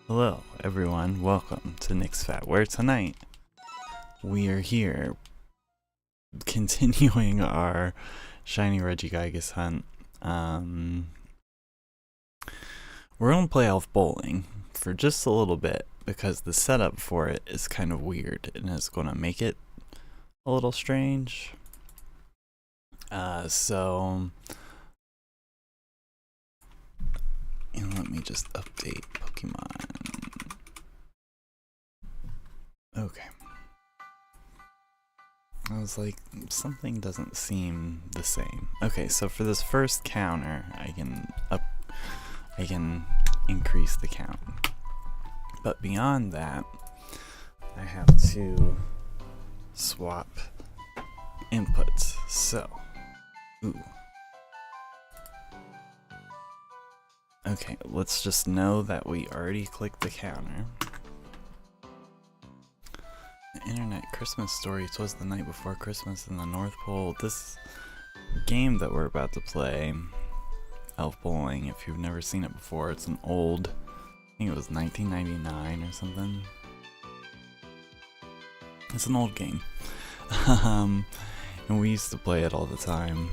Hello everyone, welcome to Nixphat, where tonight we are here continuing our Shiny Regigigas hunt. We're gonna play Elf Bowling for just a little bit because the setup for it is kind of weird and it's gonna make it a little strange. And let me just update Pokemon. Okay. I was like, something doesn't seem the same. Okay, so for this first counter, I can increase the count. But beyond that, I have to swap inputs. So, ooh. Okay, let's just know that we already clicked the counter. The internet Christmas story. 'Twas the night before Christmas in the North Pole. This game that we're about to play, Elf Bowling, if you've never seen it before, it's an old, I think it was 1999 or something. It's an old game. And we used to play it all the time.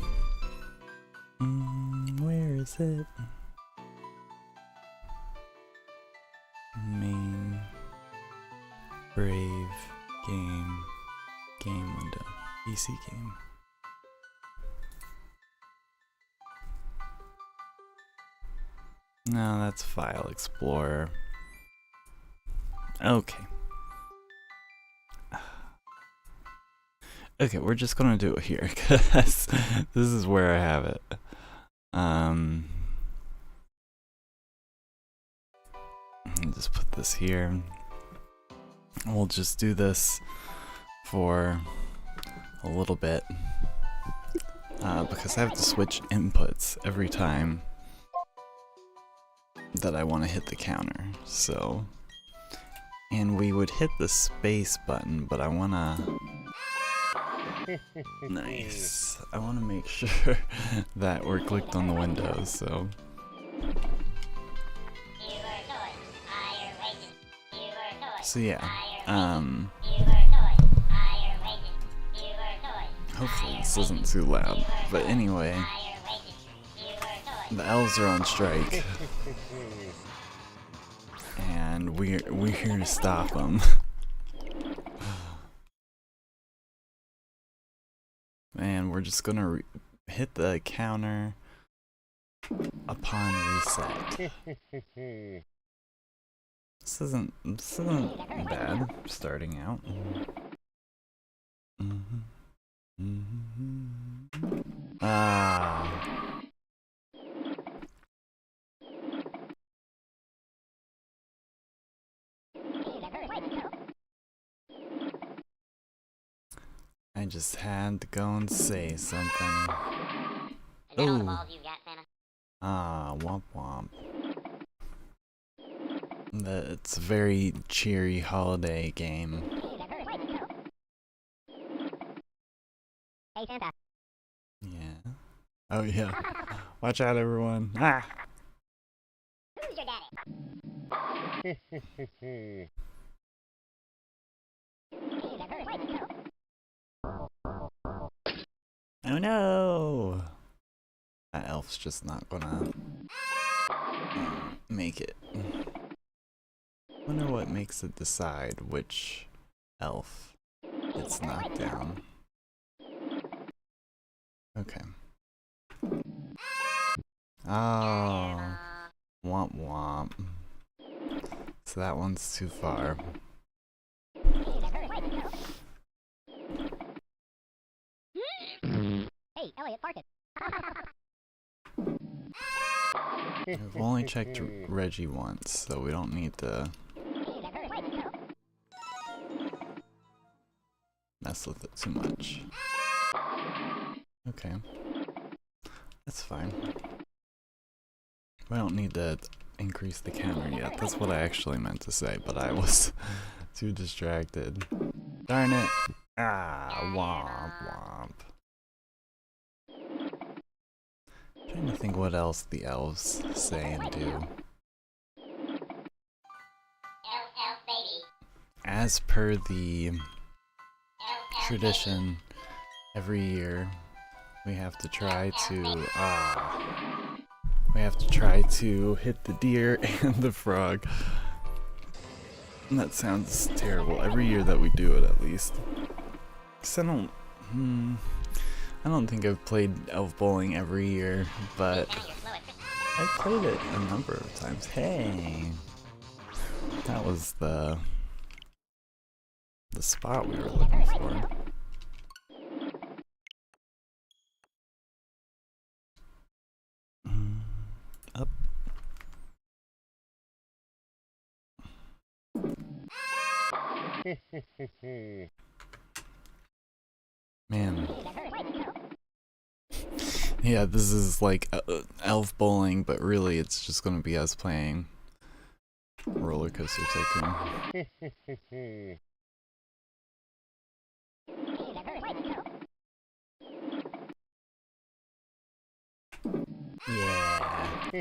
Where is it? Main, Brave, game window, PC game. No, that's File Explorer. Okay. Okay, we're just gonna do it here because this is where I have it. Just put this here. We'll just do this for a little bit because I have to switch inputs every time that I want to hit the counter. So, and we would hit the space button, but I want to nice. I want to make sure that we're clicked on the windows. So. So yeah, hopefully this isn't too loud, but anyway, the elves are on strike, and we're here to stop them. And we're just gonna hit the counter upon reset. This isn't bad starting out. I just had to go and say something. Oh. Womp womp. It's a very cheery holiday game. Hey Santa. Yeah. Oh yeah. Watch out everyone. Ah! Who's your daddy? Oh no! That elf's just not gonna make it. Wonder what makes it decide which elf gets knocked down. Okay. Oh, womp womp. So that one's too far. Hey, Elliot, park it. I've only checked Reggie once, so we don't need to mess with it too much. Okay. That's fine. We don't need to increase the counter yet. That's what I actually meant to say, but I was too distracted. Darn it! Ah, womp womp. Trying to think what else the elves say and do. As per the tradition, every year we have to try to hit the deer and the frog. And that sounds terrible. Every year that we do it, at least. 'Cause I don't think I've played elf bowling every year, but I've played it a number of times. Hey, that was the spot we were looking for. Up. Man. Yeah, this is like elf bowling, but really it's just gonna be us playing Rollercoaster Tycoon. Yeah.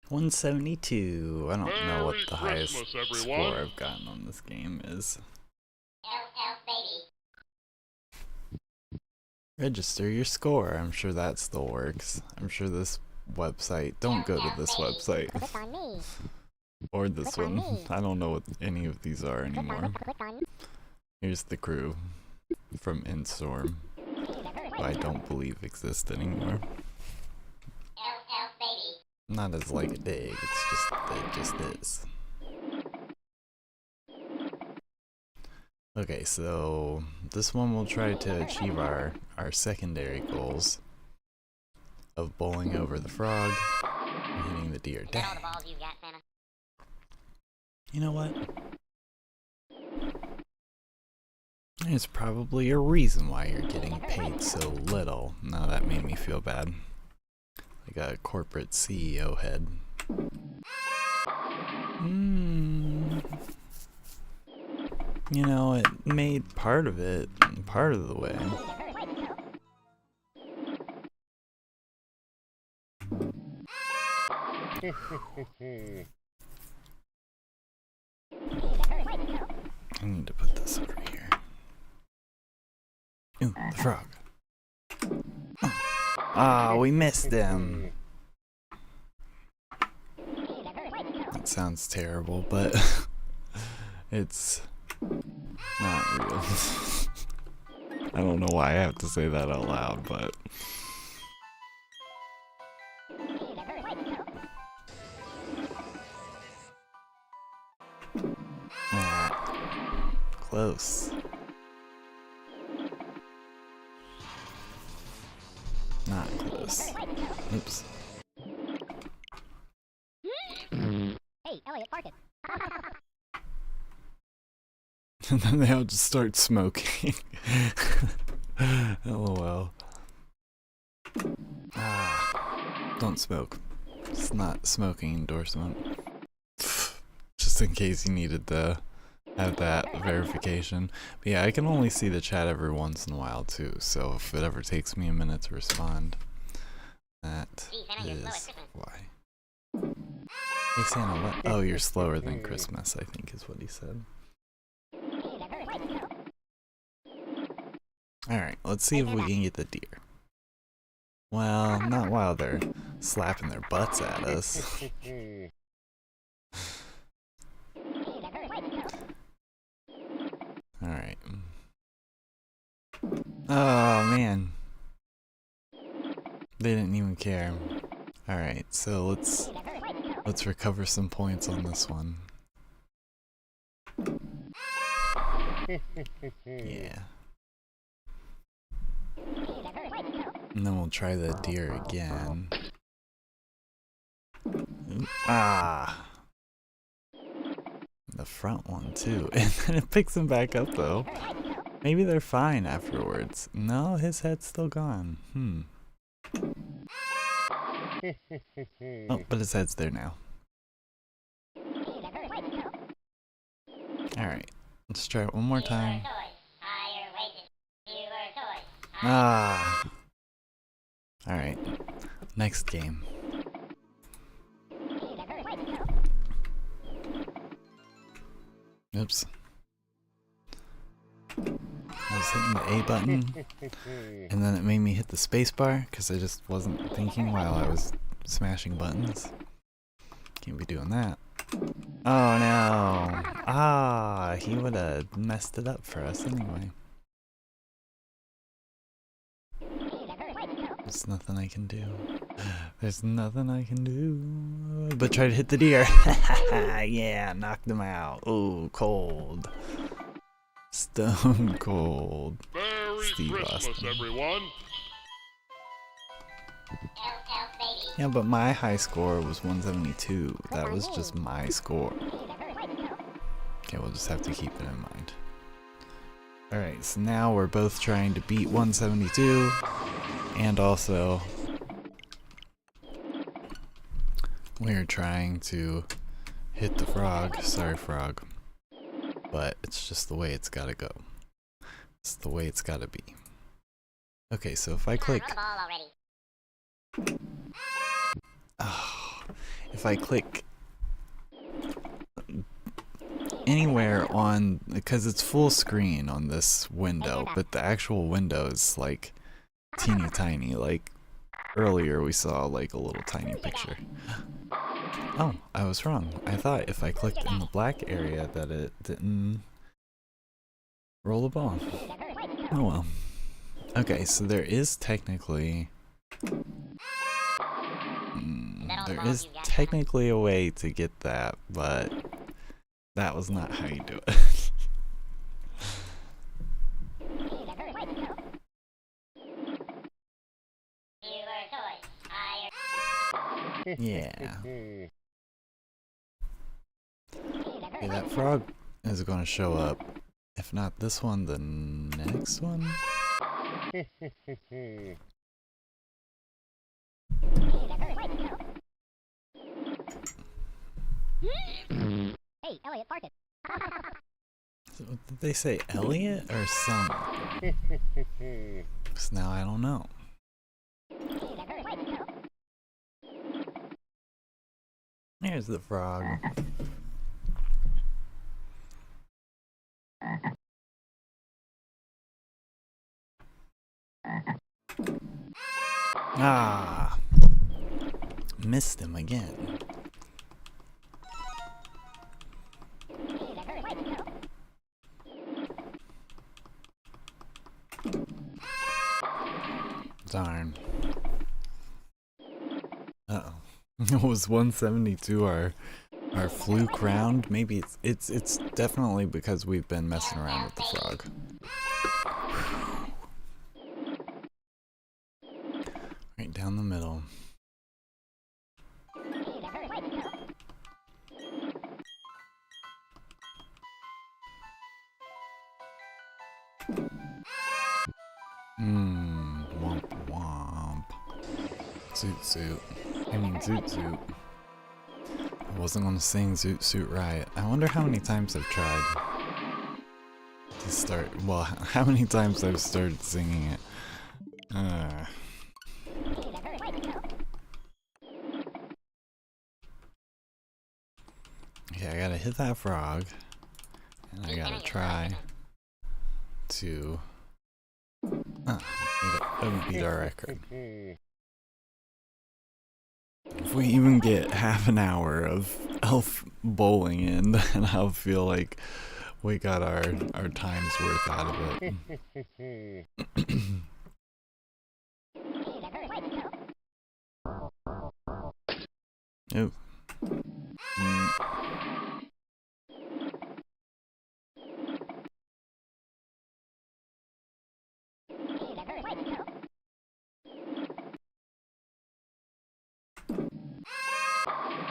172. I don't know what the highest score I've gotten on this game is. Register your score. I'm sure that still works. I'm sure this website. Don't go to this website. Or this one. I don't know what any of these are anymore. Here's the crew from Instorm, who I don't believe exist anymore. Not as like a dig, it's just, it just is. Okay, so this one will try to achieve our secondary goals of bowling over the frog and hitting the deer. Dang. You know what? There's probably a reason why you're getting paid so little. Now that made me feel bad. Like a corporate CEO head. You know, it made part of it, part of the way. I need to put this over here. Ooh, the frog. Ah, we missed him. That sounds terrible, but it's not real. I don't know why I have to say that out loud, but close. Not close. Oops. Hey, Elliot, park it. And then they all just start smoking. LOL. Ah, don't smoke. It's not smoking endorsement. Just in case you needed to have that verification. But yeah, I can only see the chat every once in a while too, so if it ever takes me a minute to respond, that is why. Hey Santa, what? Oh, you're slower than Christmas, I think is what he said. Alright, let's see if we can get the deer. Well, not while they're slapping their butts at us. Alright. Oh, man. They didn't even care. Alright, so let's recover some points on this one. Yeah. And then we'll try the deer again. Ooh, ah! The front one too. And then it picks him back up though. Maybe they're fine afterwards. No, his head's still gone. Oh, but his head's there now. Alright, let's try it one more time. Ah! Alright, next game. Oops. I was hitting the A button, and then it made me hit the space bar because I just wasn't thinking while I was smashing buttons. Can't be doing that. Oh no! Ah, he would have messed it up for us anyway. There's nothing I can do. There's nothing I can do but try to hit the deer. Yeah, knocked him out. Ooh, cold. Stone cold. Merry Steve Christmas, Austin. everyone! Yeah, but my high score was 172. That was just my score. Okay, we'll just have to keep it in mind. Alright, so now we're both trying to beat 172, and also we're trying to hit the frog. Sorry, frog. But it's just the way it's gotta go. It's the way it's gotta be. Okay, so if I click... Oh, if I click anywhere on, because it's full screen on this window, but the actual window is like teeny tiny. Like earlier we saw like a little tiny picture. Oh, I was wrong. I thought if I clicked in the black area that it didn't roll the ball. Oh well. Okay, so there is technically a way to get that, but that was not how you do it. Yeah. Okay, that frog is going to show up. If not this one, the next one? Hey, Elliot, park it. So, did they say Elliot or son? Because now I don't know. Here's the frog. Ah! Missed him again. Darn. Uh-oh. Was 172 our fluke round? Maybe it's definitely because we've been messing around with the frog. Right down the middle. Womp womp. Zoot zoot. I mean zoot zoot. I wasn't gonna sing Zoot Suit Riot. I wonder how many times I've tried to start. Well, how many times I've started singing it. Okay, I gotta hit that frog, and I gotta try to beat our record. If we even get half an hour of elf bowling in, then I'll feel like we got our time's worth out of it. Ooh.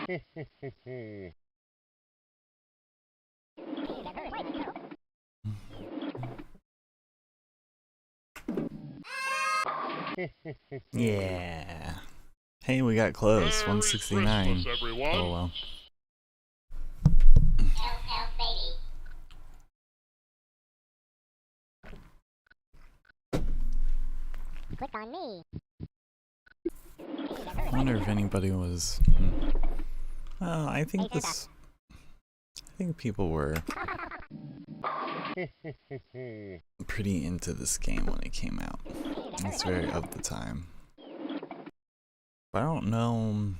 Yeah. Hey, we got close. 169. Oh well. Elf baby. Click on me. I wonder if anybody was. Well, I think people were pretty into this game when it came out. It's very of the time. But I don't know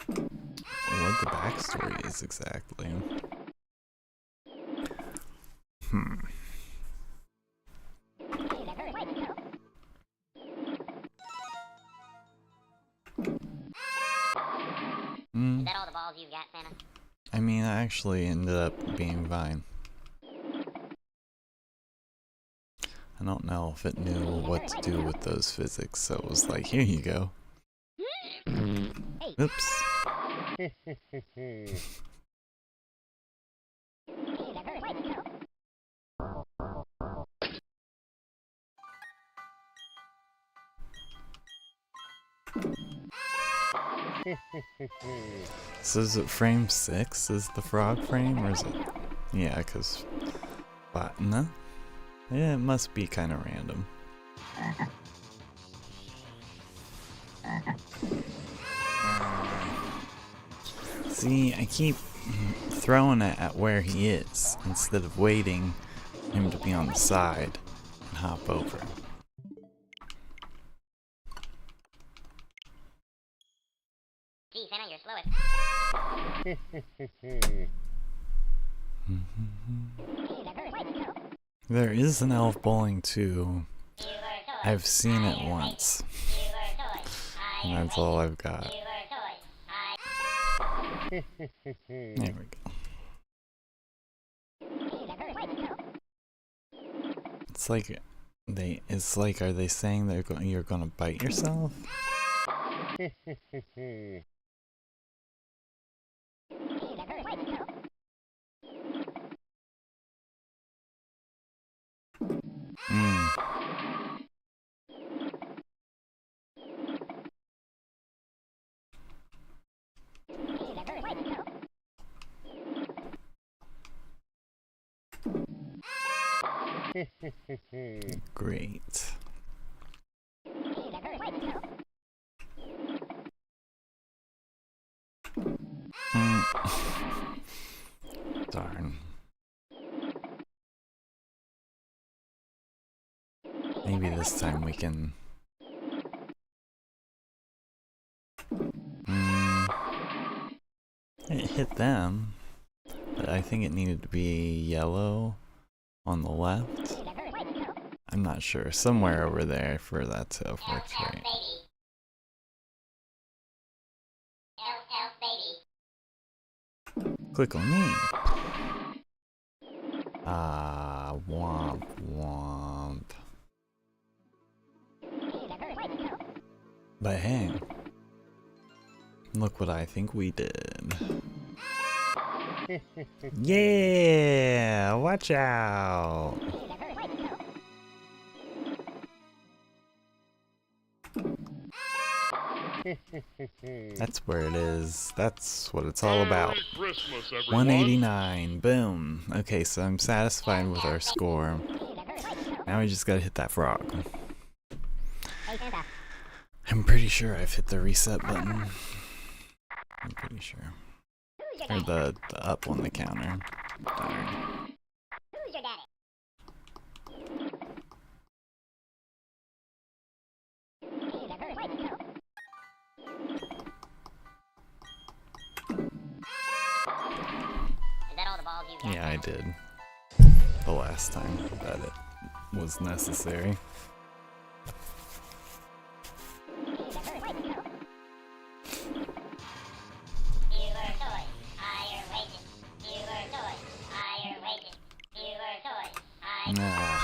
what the backstory is exactly. Is that all the balls you've got, Santa? I mean, I actually ended up being fine. I don't know if it knew what to do with those physics, so it was like, here you go. Oops. So is it frame 6 is the frog frame, or is it? Yeah, because... But, no? Yeah, it must be kind of random. See, I keep throwing it at where he is, instead of waiting him to be on the side and hop over. Gee, Santa, you're slowest. There is an elf bowling too. I've seen it once. And that's all I've got. There we go. It's like are they saying you're gonna bite yourself? Great. Darn. Maybe this time we can... It hit them, but I think it needed to be yellow on the left. I'm not sure. Somewhere over there for that to have worked right. Click on me. Ah, womp womp. But hey, look what I think we did. Yeah, watch out. That's where it is. That's what it's all about. 189. Boom. Okay, so I'm satisfied with our score. Now we just gotta hit that frog. I'm pretty sure I've hit the reset button. I'm pretty sure. Or the up on the counter. Darn. Who's your daddy? Yeah, I did. The last time that it was necessary. Nah.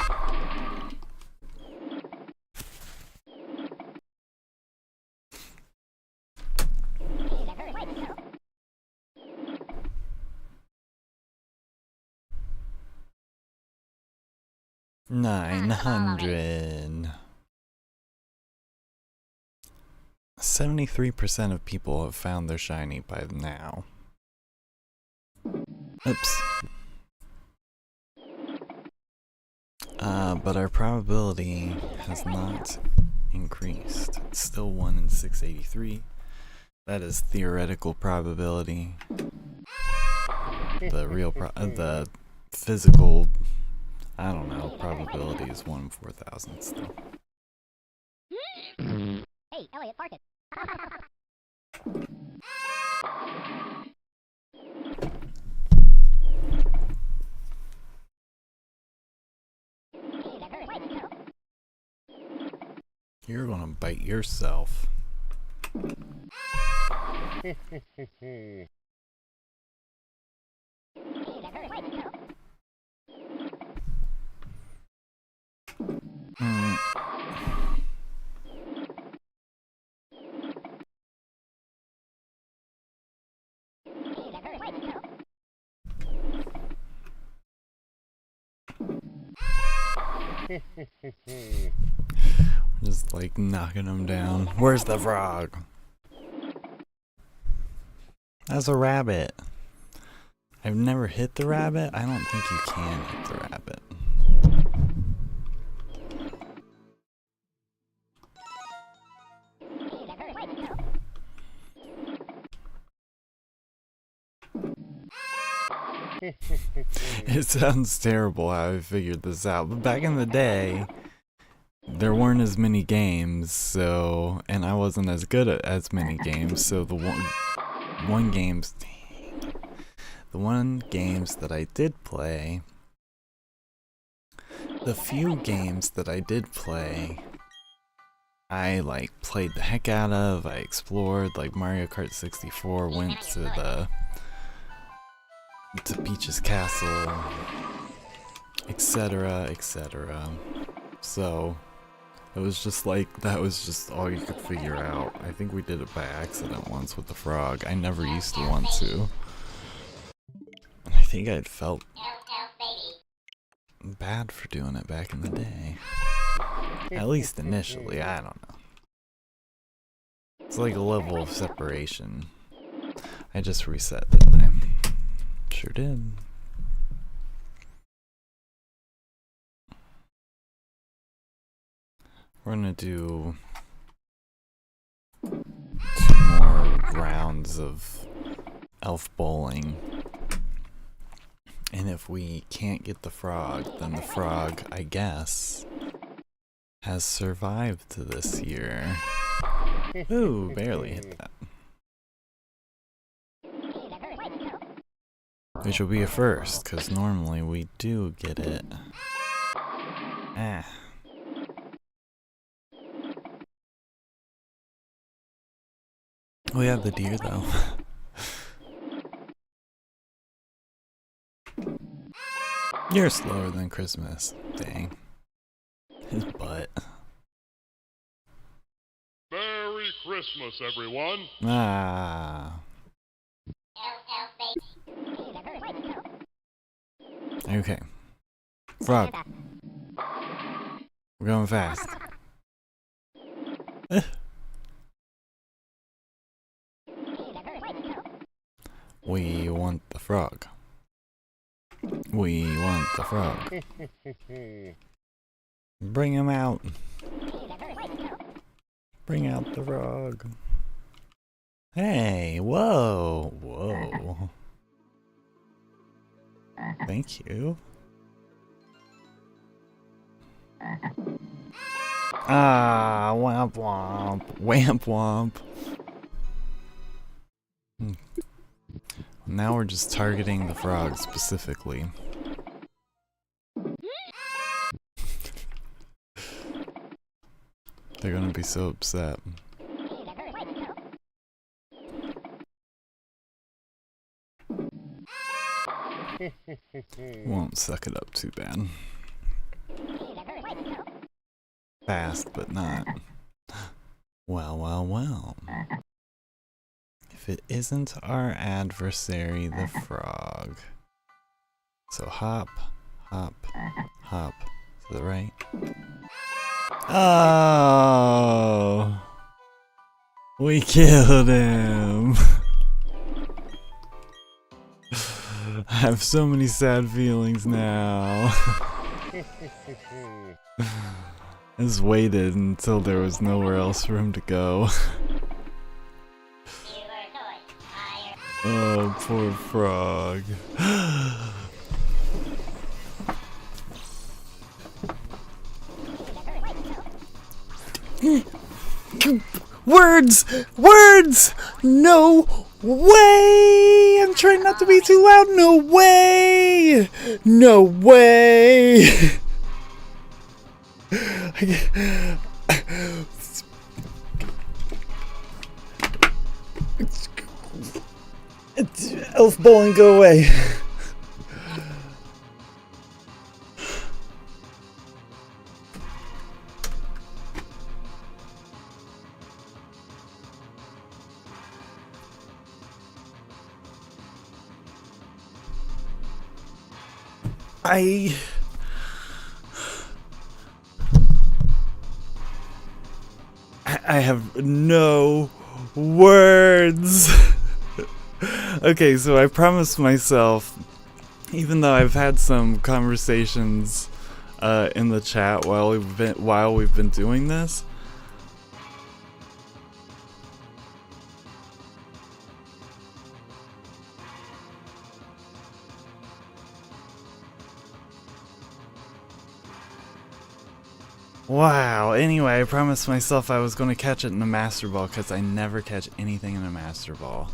900. 73% of people have found their shiny by now. Oops. But our probability has not increased. It's still 1 in 683. That is theoretical probability. The real the physical, I don't know, probability is 1 in 4,000 still. Hey, Elliot, park it. You're gonna bite yourself. Just like knocking them down. Where's the frog? That's a rabbit. I've never hit the rabbit. I don't think you can hit the rabbit. It sounds terrible how I figured this out, but back in the day, there weren't as many games, so, and I wasn't as good at as many games, so the one games that I did play, the few games that I did play, I like played the heck out of. I explored, like Mario Kart 64, went to Peach's Castle, etc., etc. So it was just like, that was just all you could figure out. I think we did it by accident once with the frog. I never used to want to. I think I'd felt bad for doing it back in the day. At least initially, I don't know. It's like a level of separation. I just reset, didn't I? Sure did. We're gonna do 2 more rounds of elf bowling. And if we can't get the frog, then the frog, I guess, has survived this year. Ooh, barely hit that. Which will be a first, because normally we do get it. Ah. We have the deer, though. You're slower than Christmas. Dang. His butt. Merry Christmas, everyone! Ah. Okay. Frog. We're going fast. We want the frog. We want the frog. Bring him out. Bring out the frog. Hey, whoa, whoa. Thank you. Ah, womp womp. Wamp womp. Now we're just targeting the frog specifically. They're gonna be so upset. Won't suck it up too bad. Fast, but not. Well, well, well. If it isn't our adversary, the frog. So hop, hop, hop, Is that right? Oh, we killed him. I have so many sad feelings now. I just waited until there was nowhere else for him to go. Oh, poor frog. Words! Words! No way! I'm trying not to be too loud. No way! No way! Elf bowling, go away. I have no words. Okay, so I promised myself, even though I've had some conversations in the chat while we've been doing this. Wow, anyway, I promised myself I was going to catch it in a Master Ball because I never catch anything in a Master Ball.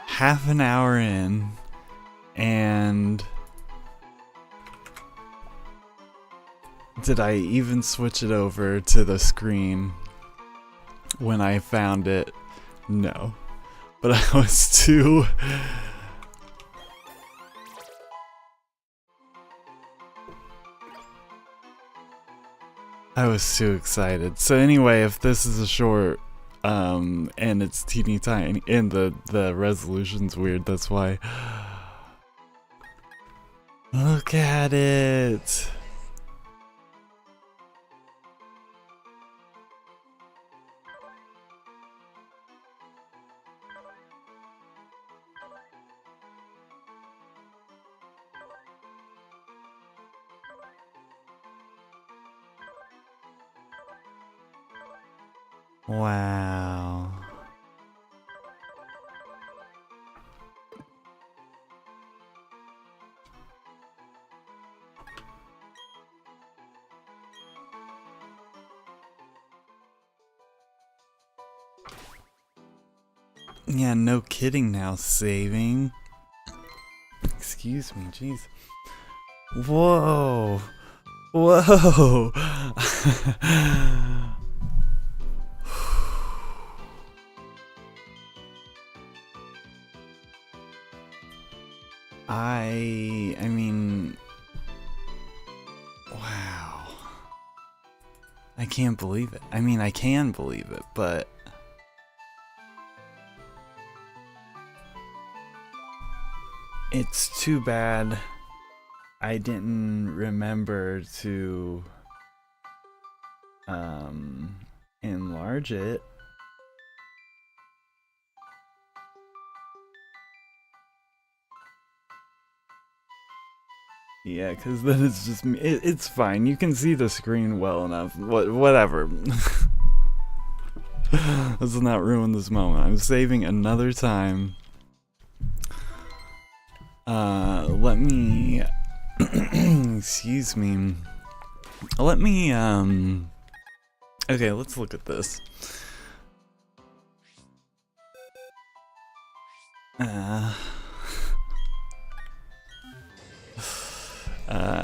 Half an hour in, and did I even switch it over to the screen when I found it? No. But I was too... I was too excited. So anyway, if this is a short, and it's teeny tiny, and the resolution's weird, that's why. Look at it! Wow. Yeah, no kidding now, saving. Excuse me, jeez. Whoa. Whoa. I mean, wow. I can't believe it. I mean, I can believe it, but it's too bad I didn't remember to enlarge it. Yeah, because then it's just me. It's fine. You can see the screen well enough. Whatever. Let's not ruin this moment. I'm saving another time. Let me... excuse me. Let me, okay, let's look at this.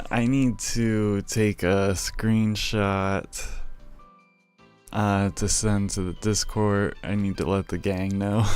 I need to take a screenshot to send to the Discord. I need to let the gang know.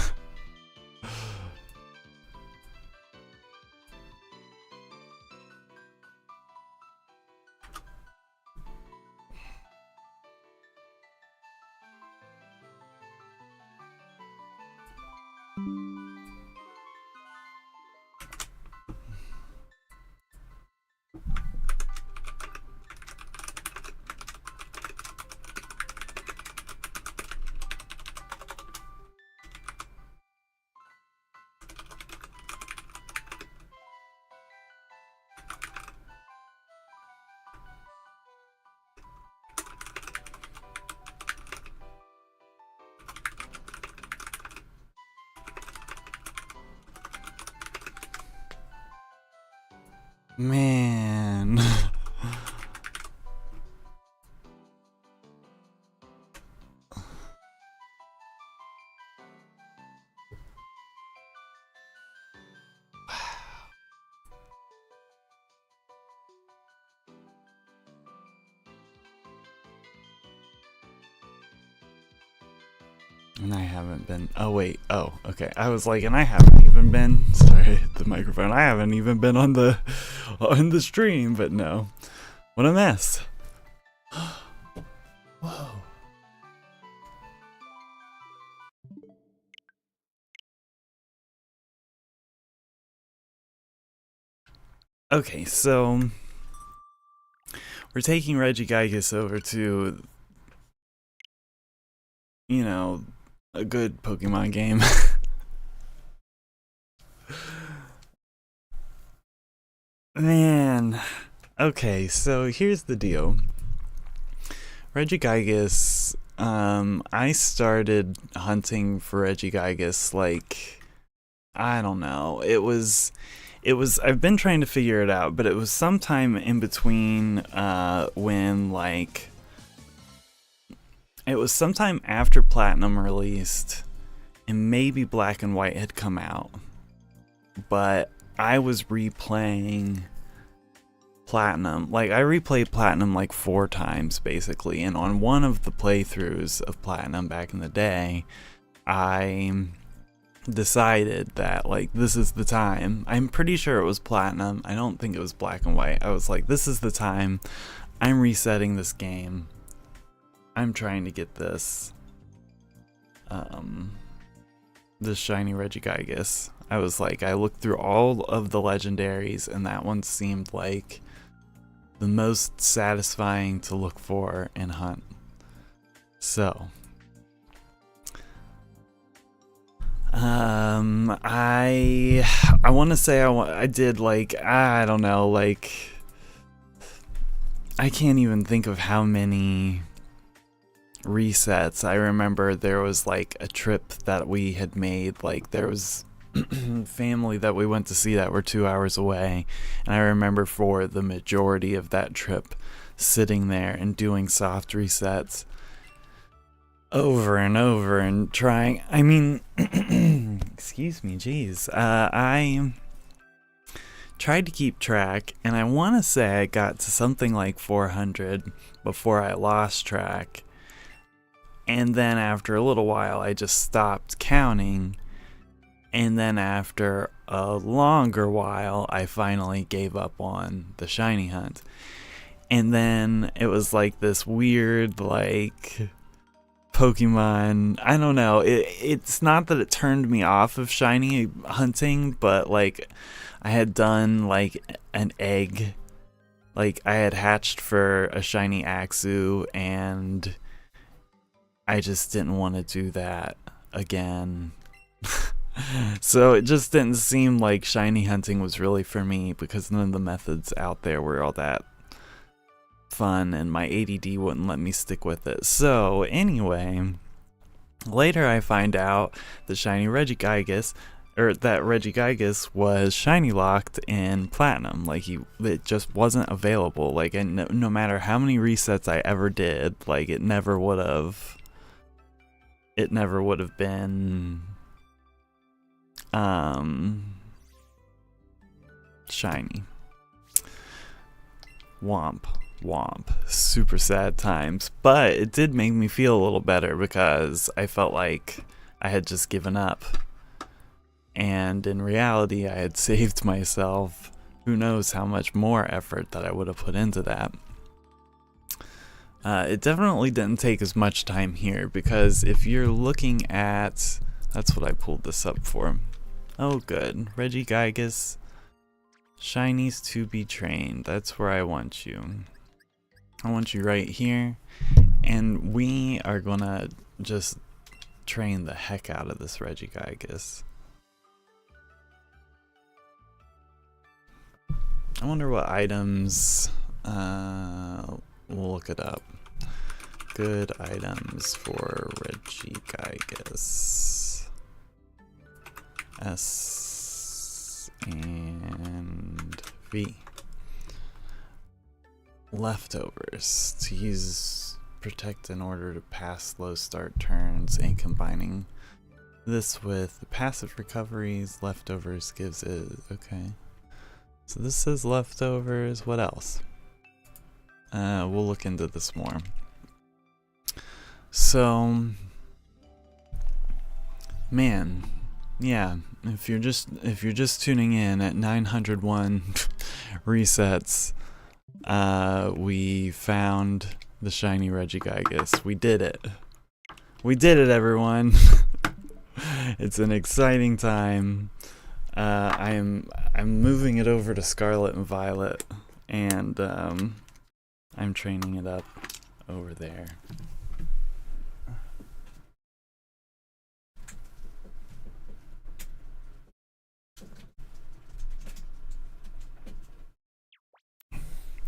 Man. And I haven't been. Oh, wait. Oh, okay. I was like, and I haven't even been. Sorry, the microphone. I haven't even been on the stream, but no. What a mess. Whoa. Okay, so we're taking Regigigas over to, you know, a good Pokemon game. Man. Okay, so here's the deal. Regigigas, I started hunting for Regigigas like, I don't know. I've been trying to figure it out, but it was sometime in between when, like, it was sometime after Platinum released and maybe Black and White had come out, but I was replaying Platinum. Like, I replayed Platinum like 4 times basically, and on one of the playthroughs of Platinum back in the day, I decided that, like, this is the time. I'm pretty sure it was Platinum. I don't think it was Black and White. I was like, this is the time. I'm resetting this game. I'm trying to get this Shiny Regigigas. I was like, I looked through all of the legendaries and that one seemed like the most satisfying to look for and hunt. So I want to say I did, like, I don't know, like, I can't even think of how many resets. I remember there was like a trip that we had made, like there was family that we went to see that were 2 hours away, and I remember for the majority of that trip sitting there and doing soft resets over and over and trying. I mean, excuse me, geez. I tried to keep track, and I want to say I got to something like 400 before I lost track. And then after a little while, I just stopped counting. And then after a longer while, I finally gave up on the shiny hunt. And then it was like this weird, like, Pokemon, I don't know, it's not that it turned me off of shiny hunting, but like I had done like an egg, like I had hatched for a shiny Axu, and I just didn't want to do that again. So it just didn't seem like shiny hunting was really for me, because none of the methods out there were all that fun, and my ADD wouldn't let me stick with it. So anyway, later I find out the Shiny Regigigas, or that Regigigas was shiny locked in Platinum. Like it just wasn't available. Like, and no matter how many resets I ever did, like it never would have been shiny. Womp. Super sad times. But it did make me feel a little better, because I felt like I had just given up. And in reality, I had saved myself who knows how much more effort that I would have put into that. It definitely didn't take as much time here, because if you're looking at That's what I pulled this up for. Oh good, Regigigas, shinies to be trained. That's where I want you. I want you right here, and we are gonna just train the heck out of this Regigigas. I wonder what items, we'll look it up. Good items for Regigigas. S and V. Leftovers. To use protect in order to pass slow start turns, and combining this with the passive recoveries, leftovers gives it. Okay. So this says leftovers. What else? We'll look into this more. So, man, yeah. If you're just tuning in at 901 resets, we found the shiny Regigigas. We did it. We did it, everyone. It's an exciting time. I'm moving it over to Scarlet and Violet, and I'm training it up over there.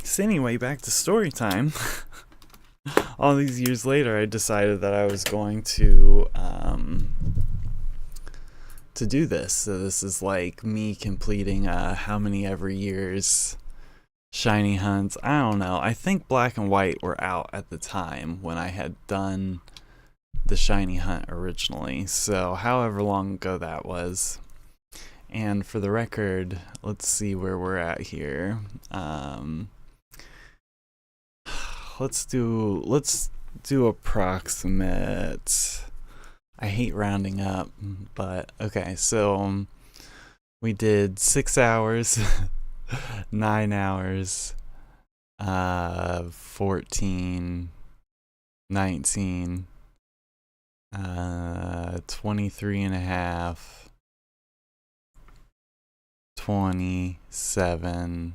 So anyway, back to story time. All these years later, I decided that I was going to do this. So this is like me completing how many every year's shiny hunts. I don't know. I think black and white were out at the time when I had done the shiny hunt originally. So however long ago that was. And for the record, let's see where we're at here. Let's do approximate. I hate rounding up, but okay, so we did 6 hours, 9 hours, 14, 19, 23 and a half, 27.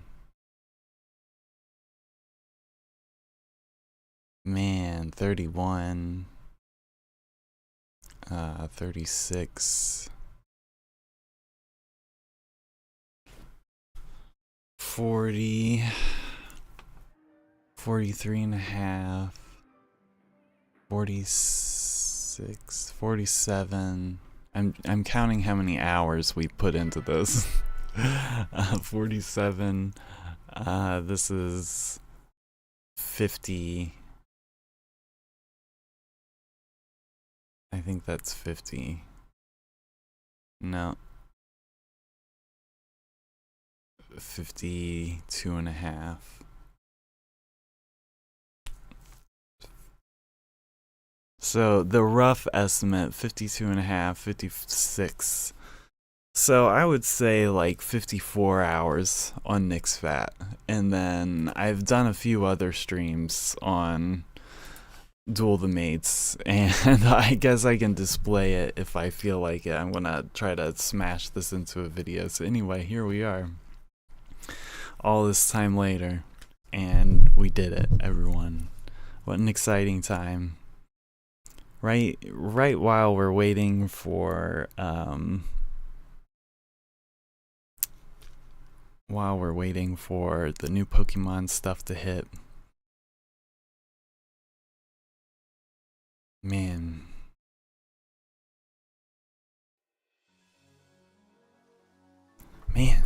Man, 31, 36, 40, 43 and a half, 46, 47. I'm counting how many hours we put into this. 47. This is 50. I think that's 50. No. 52 and a half. So the rough estimate, 52 and a half, 56. So I would say like 54 hours on Nixphat. And then I've done a few other streams on Duel the Mates, and I guess I can display it if I feel like it. I'm gonna try to smash this into a video. So anyway, here we are. All this time later, and we did it, everyone. What an exciting time. Right while we're waiting for the new Pokemon stuff to hit. Man. It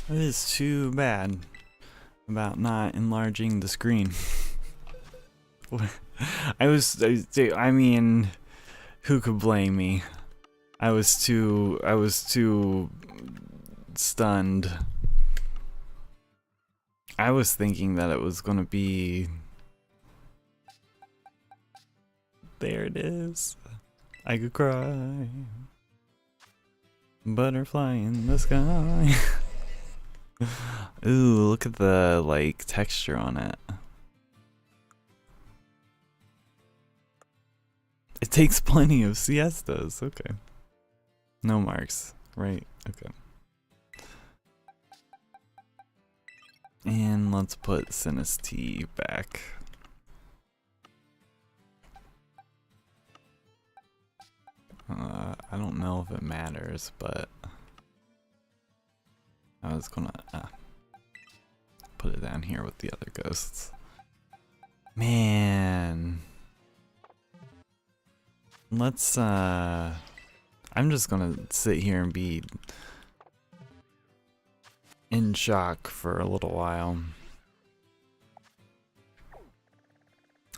is too bad about not enlarging the screen. I mean, who could blame me? I was too stunned. I was thinking that it was gonna be. There it is. I could cry. Butterfly in the sky. Ooh, look at the like texture on it. It takes plenty of siestas. Okay. No marks, right? Okay. And let's put Sinistee back. I don't know if it matters, but I was gonna put it down here with the other ghosts. Man. Let's I'm just gonna sit here and be in shock for a little while.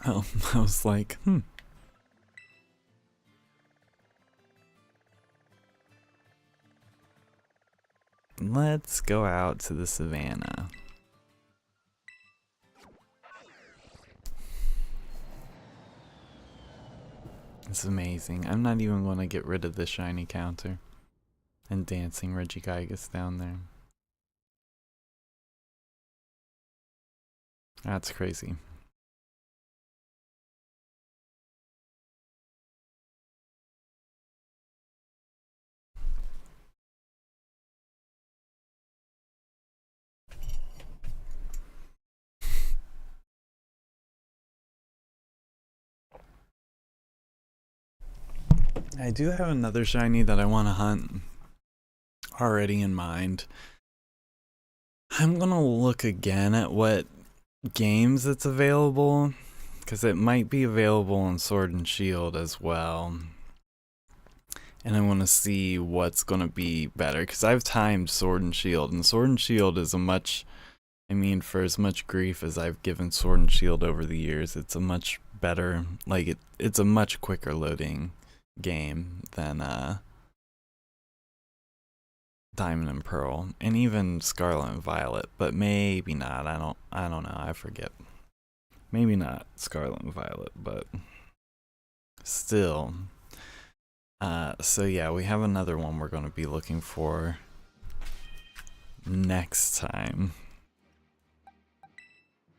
Oh, I was like, Let's go out to the savannah. It's amazing. I'm not even going to get rid of the shiny counter and dancing Regigigas down there. That's crazy. I do have another shiny that I want to hunt already in mind. I'm gonna look again at what games it's available, because it might be available in Sword and Shield as well. And I want to see what's gonna be better, because I've timed Sword and Shield is a much, I mean, for as much grief as I've given Sword and Shield over the years, it's a much better, like, it's a much quicker loading game than Diamond and Pearl, and even Scarlet and Violet, but maybe not. I don't know. I forget. Maybe not Scarlet and Violet, but still. So yeah, we have another one we're going to be looking for next time.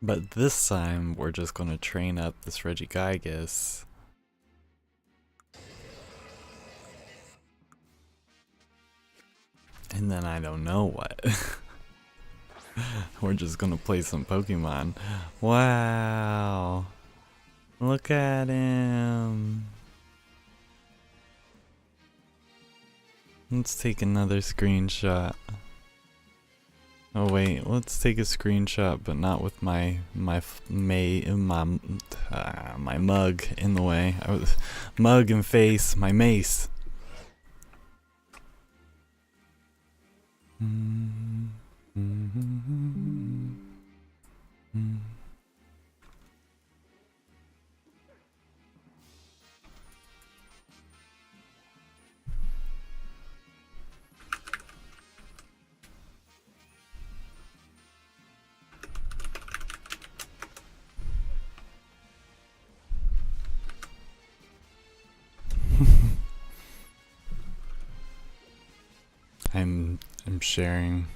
But this time we're just going to train up this Regigigas. And then I don't know what. We're just gonna play some Pokemon. Wow. Look at him. Let's take another screenshot. Oh wait, let's take a screenshot, but not with my mug in the way. Mug and face, my mace. I'm sharing.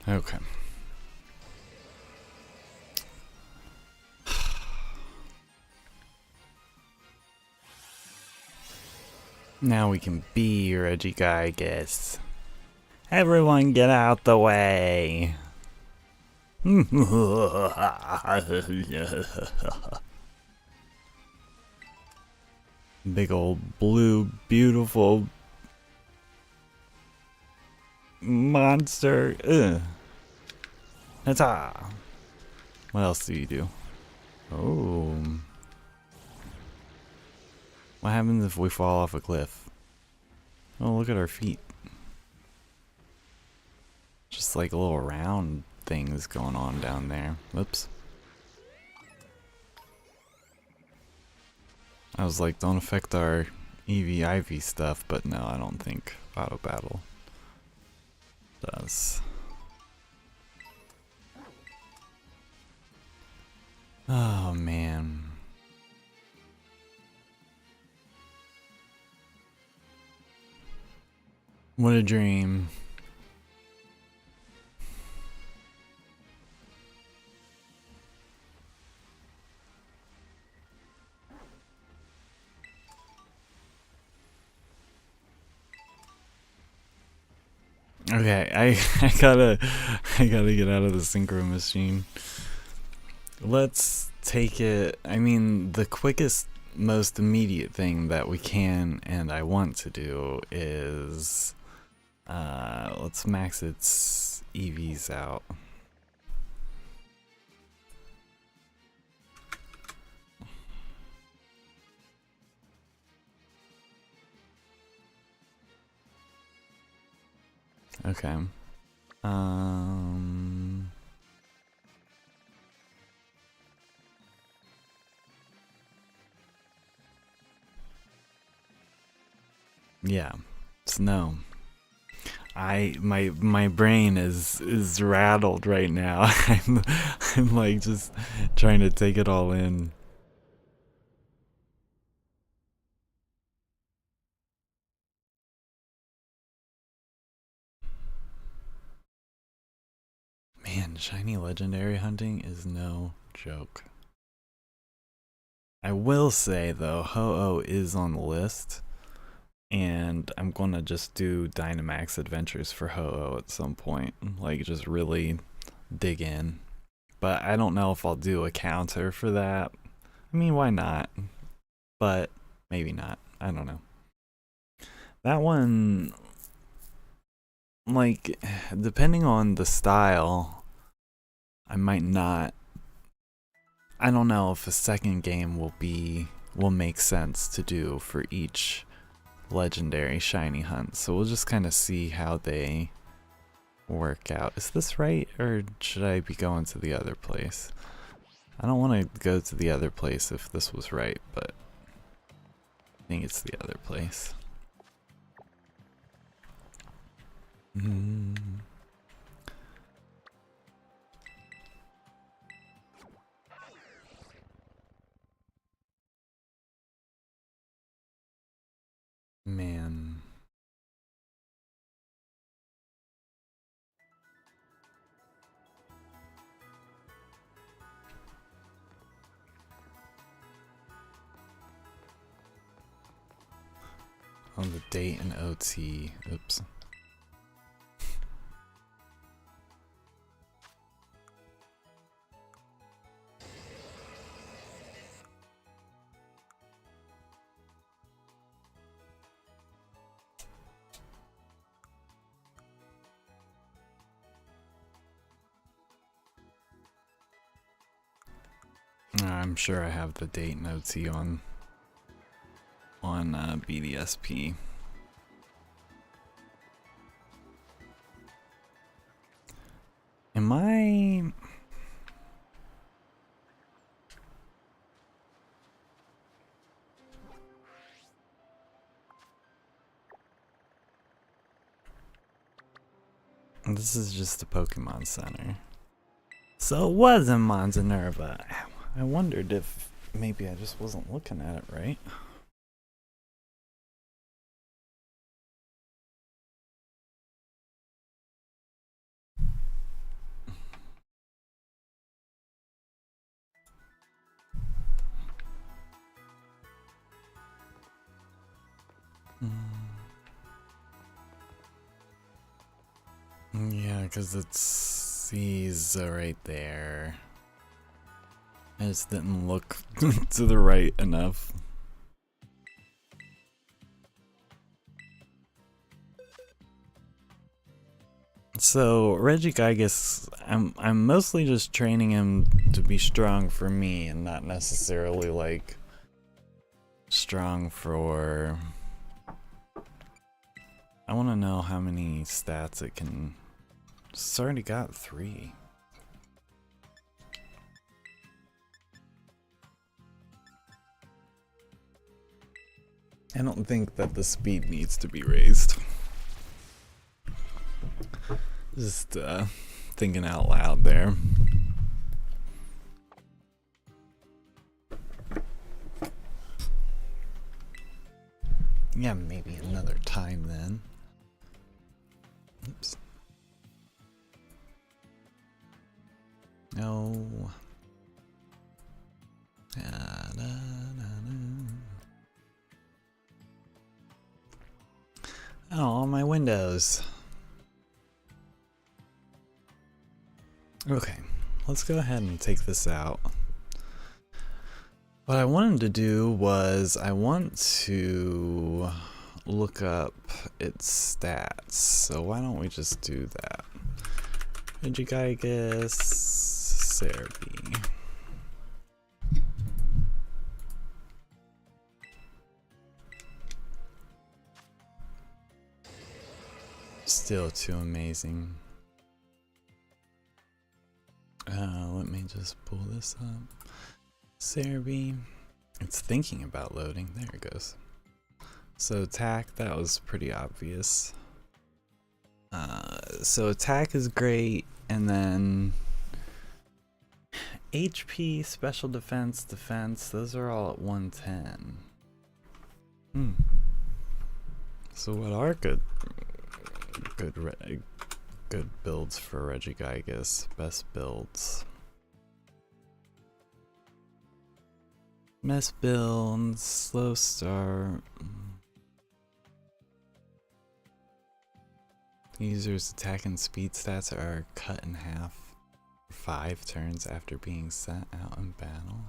Okay. Now we can be Regigigas. Everyone get out the way. Big old blue, beautiful monster. Ugh. Ta-ta. What else do you do? Oh. What happens if we fall off a cliff? Oh, look at our feet. Just like little round things going on down there. Whoops. I was like, don't affect our EV-IV stuff, but no, I don't think Auto Battle does. Oh man. What a dream. Okay, I gotta get out of the synchro machine. Let's take it. I mean, the quickest, most immediate thing that we can and I want to do is let's max its EVs out. Okay. Yeah. Snow. My brain is rattled right now. I'm like just trying to take it all in. Man, shiny legendary hunting is no joke. I will say though, Ho-Oh is on the list, and I'm gonna just do Dynamax adventures for Ho-Oh at some point. Like just really dig in. But I don't know if I'll do a counter for that. I mean, why not? But maybe not. I don't know. That one, like, depending on the style, I might not. I don't know if a second game will make sense to do for each legendary shiny hunt. So we'll just kind of see how they work out. Is this right, or should I be going to the other place? I don't want to go to the other place if this was right, but I think it's the other place. Man. On the date and OT. Oops. I'm sure I have the date and OT on BDSP. Am I? This is just a Pokemon Center. So it was in Montenerva. I wondered if maybe I just wasn't looking at it right. Yeah, because it's C's right there. I just didn't look to the right enough. So Regigigas, I'm mostly just training him to be strong for me and not necessarily like strong for. I want to know how many stats it can. It's already got 3. I don't think that the speed needs to be raised. Just thinking out loud there. Yeah, maybe another time then. Oops. No. Oh, all my windows. Okay, let's go ahead and take this out. What I wanted to do was I want to look up its stats. So why don't we just do that? Regigigas Serbi. Still too amazing. Let me just pull this up. Serbi. It's thinking about loading. There it goes. So attack, that was pretty obvious. So attack is great, and then HP, special defense, defense, those are all at 110. So what are good builds for Regigigas? Best builds. Best build, slow start. User's attack and speed stats are cut in half for 5 turns after being sent out in battle.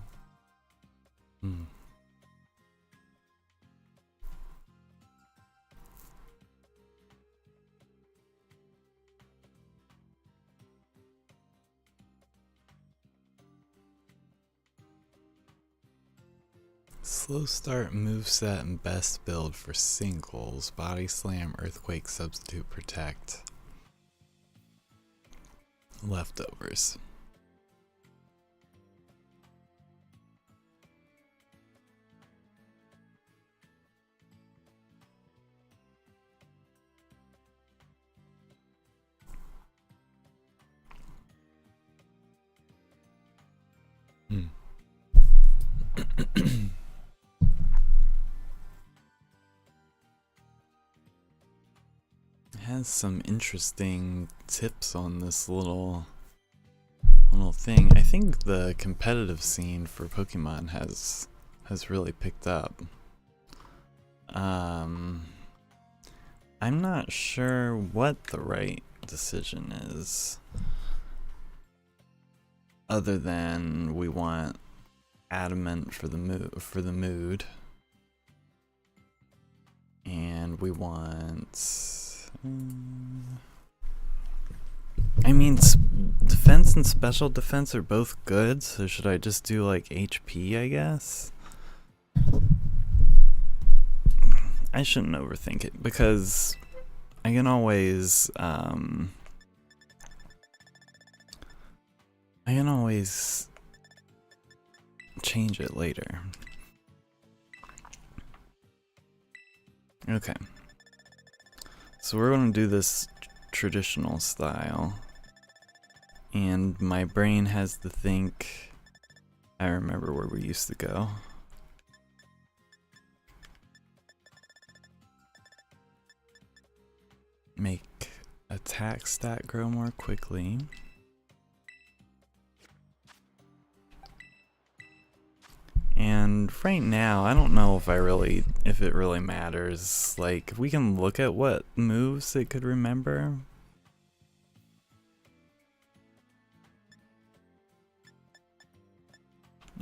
Slow start moveset and best build for singles. Body slam, earthquake, substitute, protect. Leftovers. Has some interesting tips on this little thing. I think the competitive scene for Pokemon has really picked up. I'm not sure what the right decision is, other than we want adamant for the mood, and we want. I mean, defense and special defense are both good, so should I just do like HP, I guess? I shouldn't overthink it, because I can always change it later. Okay. So we're going to do this traditional style, and my brain has to think. I remember where we used to go. Make attack stat grow more quickly. And right now, I don't know if it really matters. Like, we can look at what moves it could remember.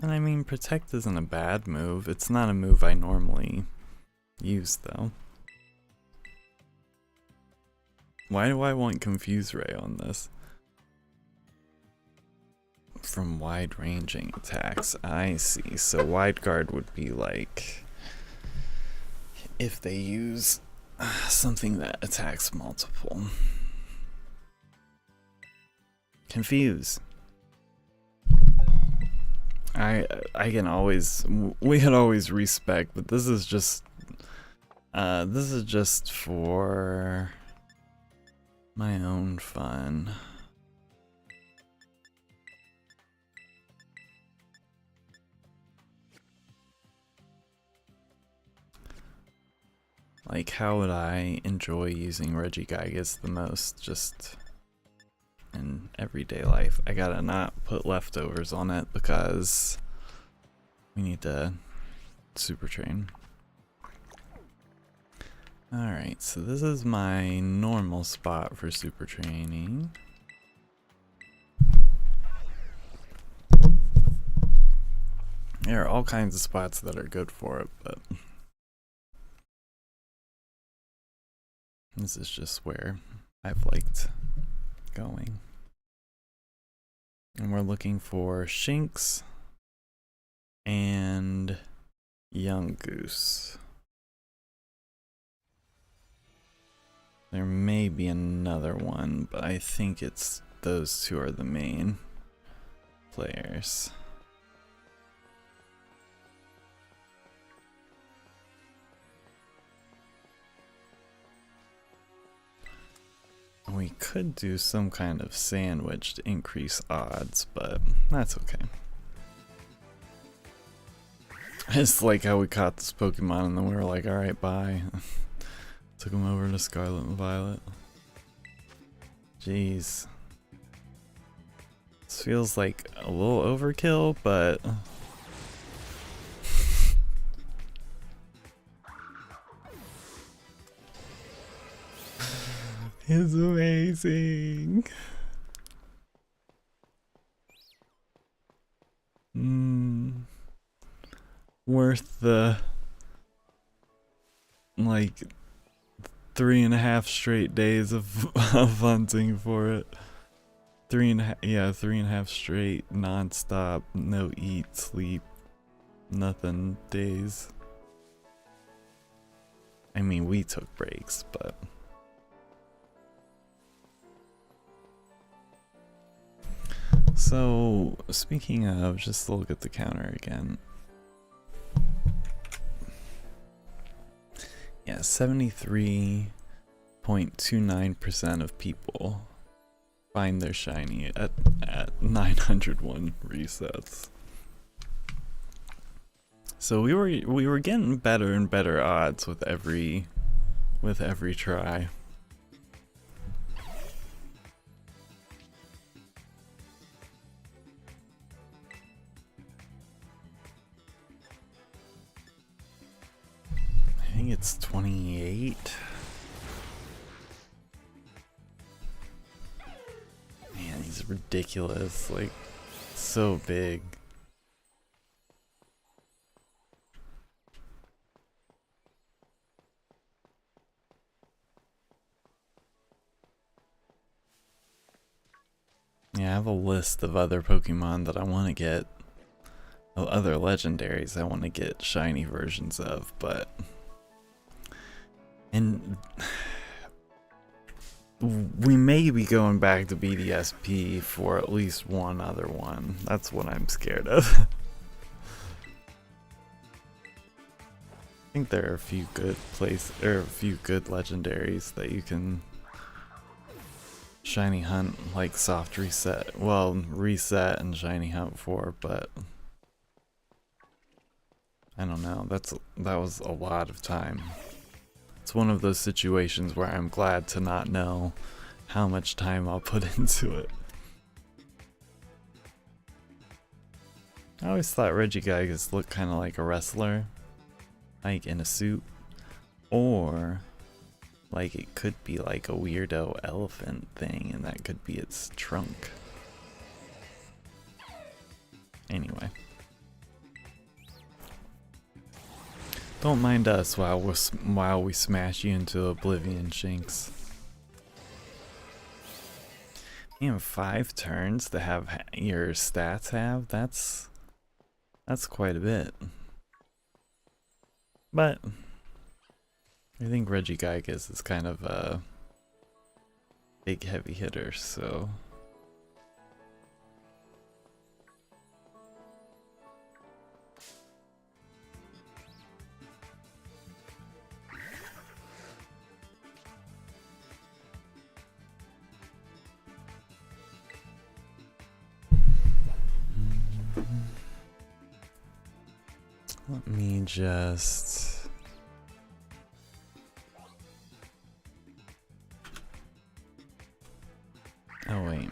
And I mean, protect isn't a bad move. It's not a move I normally use, though. Why do I want Confuse Ray on this? From wide-ranging attacks. I see. So wide guard would be like if they use something that attacks multiple. Confuse. We can always respec, but this is just for my own fun. Like, how would I enjoy using Regigigas the most just in everyday life? I gotta not put leftovers on it because we need to super train. Alright, so this is my normal spot for super training. There are all kinds of spots that are good for it, but this is just where I've liked going. And we're looking for Shinx and Young Goose. There may be another one, but I think it's those two are the main players. We could do some kind of sandwich to increase odds, but that's okay. I just like how we caught this Pokemon and then we were like, alright, bye. Took him over to Scarlet and Violet. Jeez. This feels like a little overkill, but it's amazing. Worth the like 3.5 straight days of hunting for it. 3.5 straight non-stop, no eat, sleep, nothing days. I mean, we took breaks, but so speaking of, just look at the counter again. Yeah, 73.29% of people find their shiny at 901 resets. So we were getting better and better odds with every try. I think it's 28. Man, he's ridiculous, like, so big. Yeah, I have a list of other Pokemon that I want to get, other legendaries I want to get shiny versions of, but and we may be going back to BDSP for at least one other one. That's what I'm scared of. I think there are a few good legendaries that you can shiny hunt, like soft reset. Well, reset and shiny hunt for, but I don't know. That was a lot of time. It's one of those situations where I'm glad to not know how much time I'll put into it. I always thought Regigigas looked kind of like a wrestler, like in a suit, or like it could be like a weirdo elephant thing and that could be its trunk. Anyway. Don't mind us while we smash you into oblivion, Shinx. You have 5 turns to have your stats have? That's quite a bit. But I think Regigigas is kind of a big heavy hitter, so let me just Oh, wait.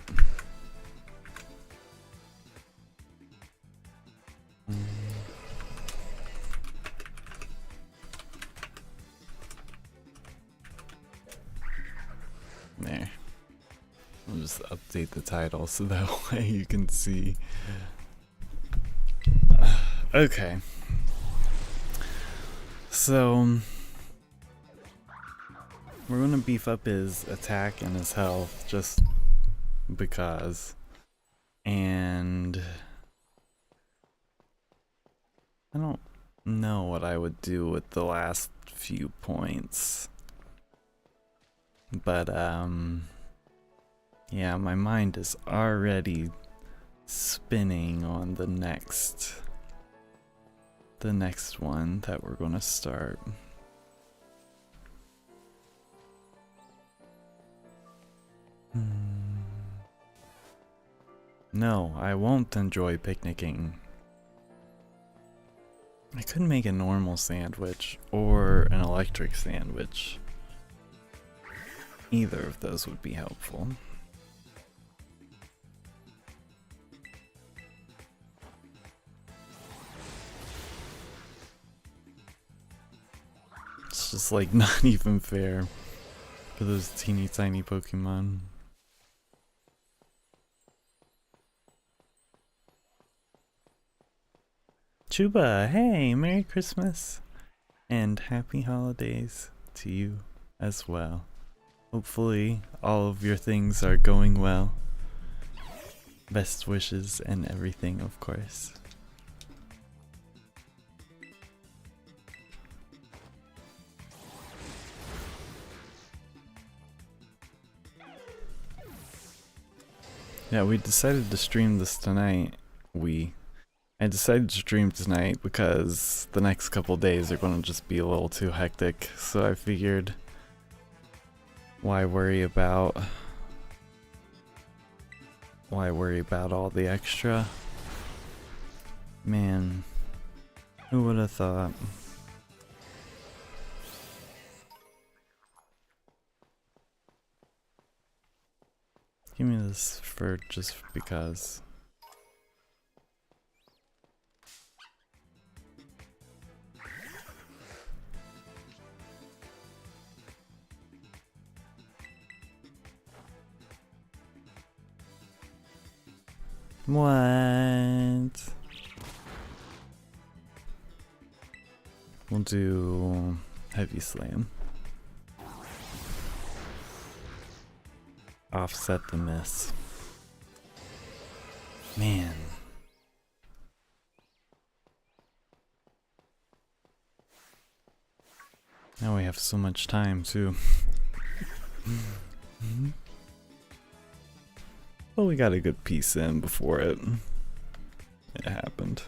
There. I'll just update the title so that way you can see. Okay. So, we're gonna beef up his attack and his health just because. And I don't know what I would do with the last few points. But, yeah, my mind is already spinning on the next one that we're gonna start. No, I won't enjoy picnicking. I could make a normal sandwich or an electric sandwich. Either of those would be helpful. It's just like not even fair for those teeny tiny Pokemon. Chuba, hey, Merry Christmas and Happy Holidays to you as well. Hopefully all of your things are going well. Best wishes and everything, of course. Yeah, we decided to stream this tonight. I decided to stream tonight because the next couple days are going to just be a little too hectic, so I figured why worry about all the extra? Man, who would have thought? Give me this for just because. What? We'll do Heavy Slam. Offset the miss. Man. Now we have so much time too. Well, we got a good piece in before it happened.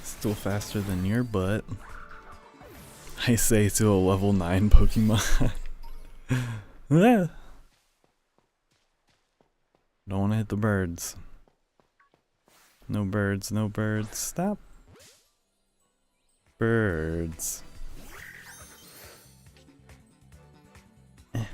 Still faster than your butt, I say to a level 9 Pokemon. Don't want to hit the birds. No birds, no birds. Stop. Birds. Okay.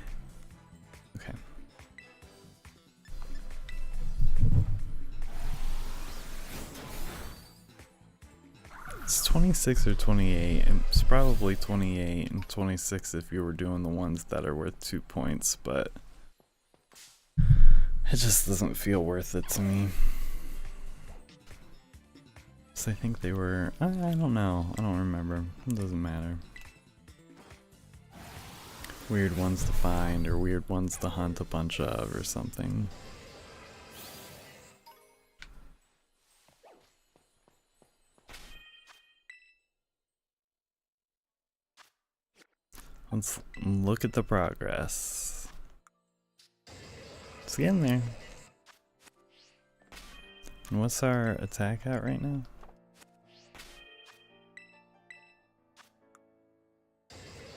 It's 26 or 28. It's probably 28 and 26 if you were doing the ones that are worth 2 points, but it just doesn't feel worth it to me. So I think they were, I don't know, I don't remember. It doesn't matter. Weird ones to find or weird ones to hunt a bunch of or something. Let's look at the progress. It's getting there. What's our attack at right now?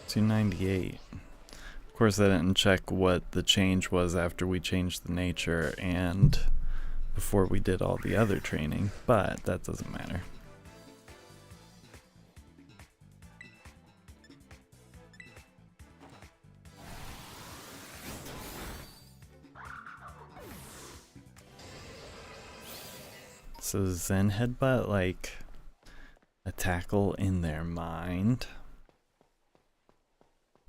298. Of course, I didn't check what the change was after we changed the nature and before we did all the other training, but that doesn't matter. So Zen Headbutt, like a tackle in their mind.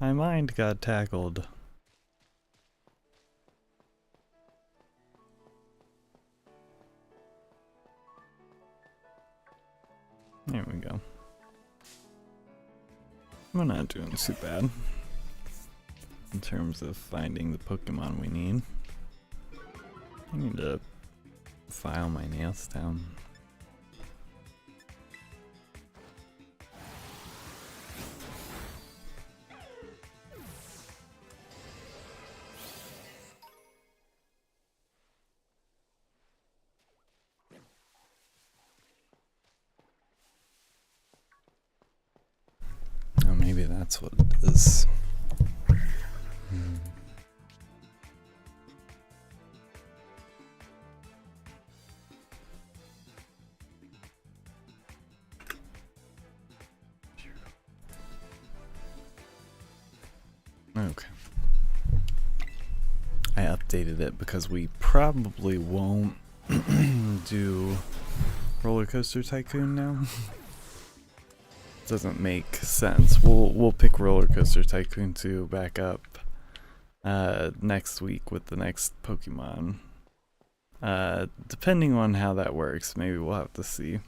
My mind got tackled. There we go. We're not doing too bad in terms of finding the Pokemon we need. I need to file my nails down. Oh, maybe that's what it is. Okay. I updated it because we probably won't do Rollercoaster Tycoon now. Doesn't make sense. We'll pick Rollercoaster Tycoon 2 back up next week with the next Pokemon. Depending on how that works, maybe we'll have to see.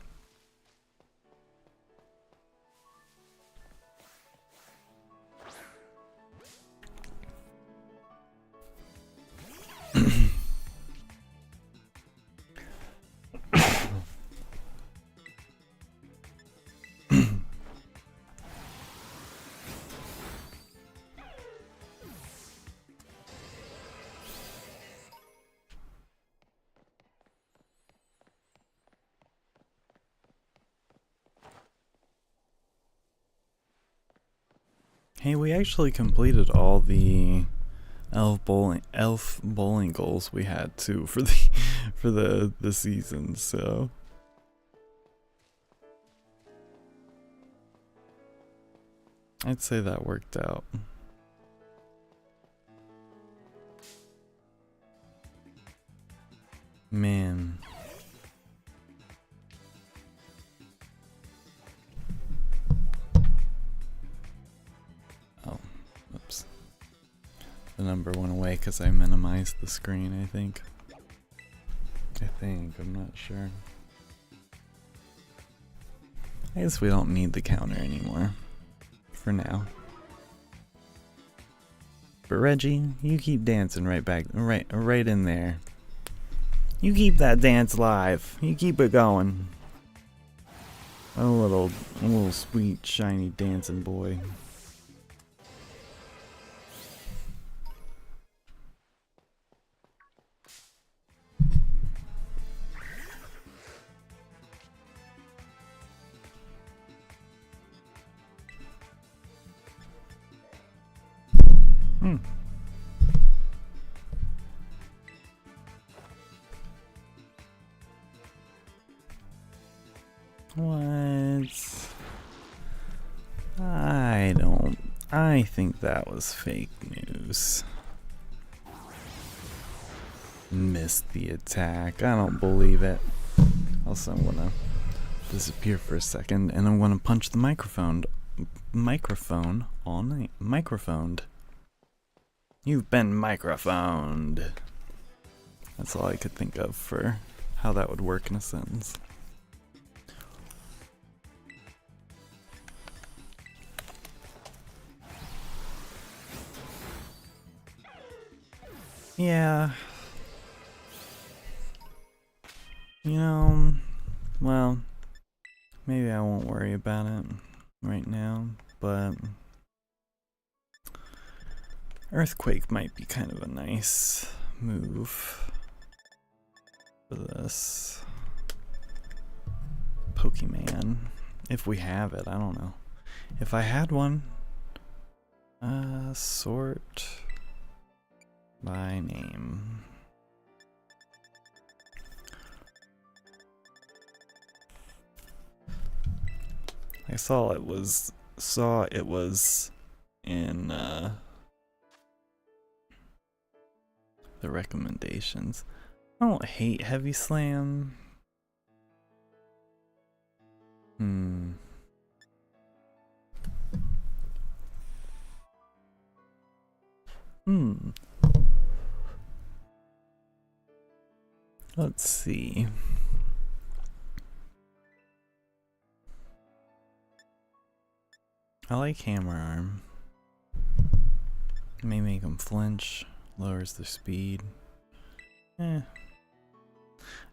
Hey, we actually completed all the elf bowling goals we had too for the season, so I'd say that worked out. Man. Oh, oops. The number went away because I minimized the screen, I think. I'm not sure. I guess we don't need the counter anymore. For now. But Reggie, you keep dancing right in there. You keep that dance live. You keep it going. A little sweet, shiny dancing boy. What? I think that was fake news. Missed the attack. I don't believe it. Also, I'm gonna disappear for a second and I'm gonna punch the microphone all night. Microphoned. You've been microphoned. That's all I could think of for how that would work in a sentence. Yeah. You know, well, maybe I won't worry about it right now, but Earthquake might be kind of a nice move for this. Pokemon. If we have it, I don't know. If I had one, sort by name. I saw it was in the recommendations. I don't hate Heavy Slam. Let's see. I like Hammer Arm. May make them flinch, lowers their speed. I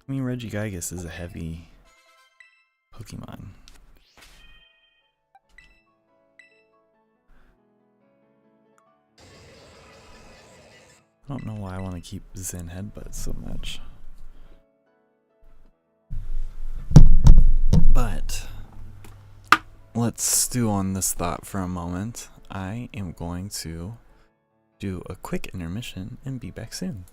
mean, Regigigas is a heavy Pokemon. I don't know why I want to keep Zen Headbutt so much. But let's stew on this thought for a moment. I am going to do a quick intermission and be back soon.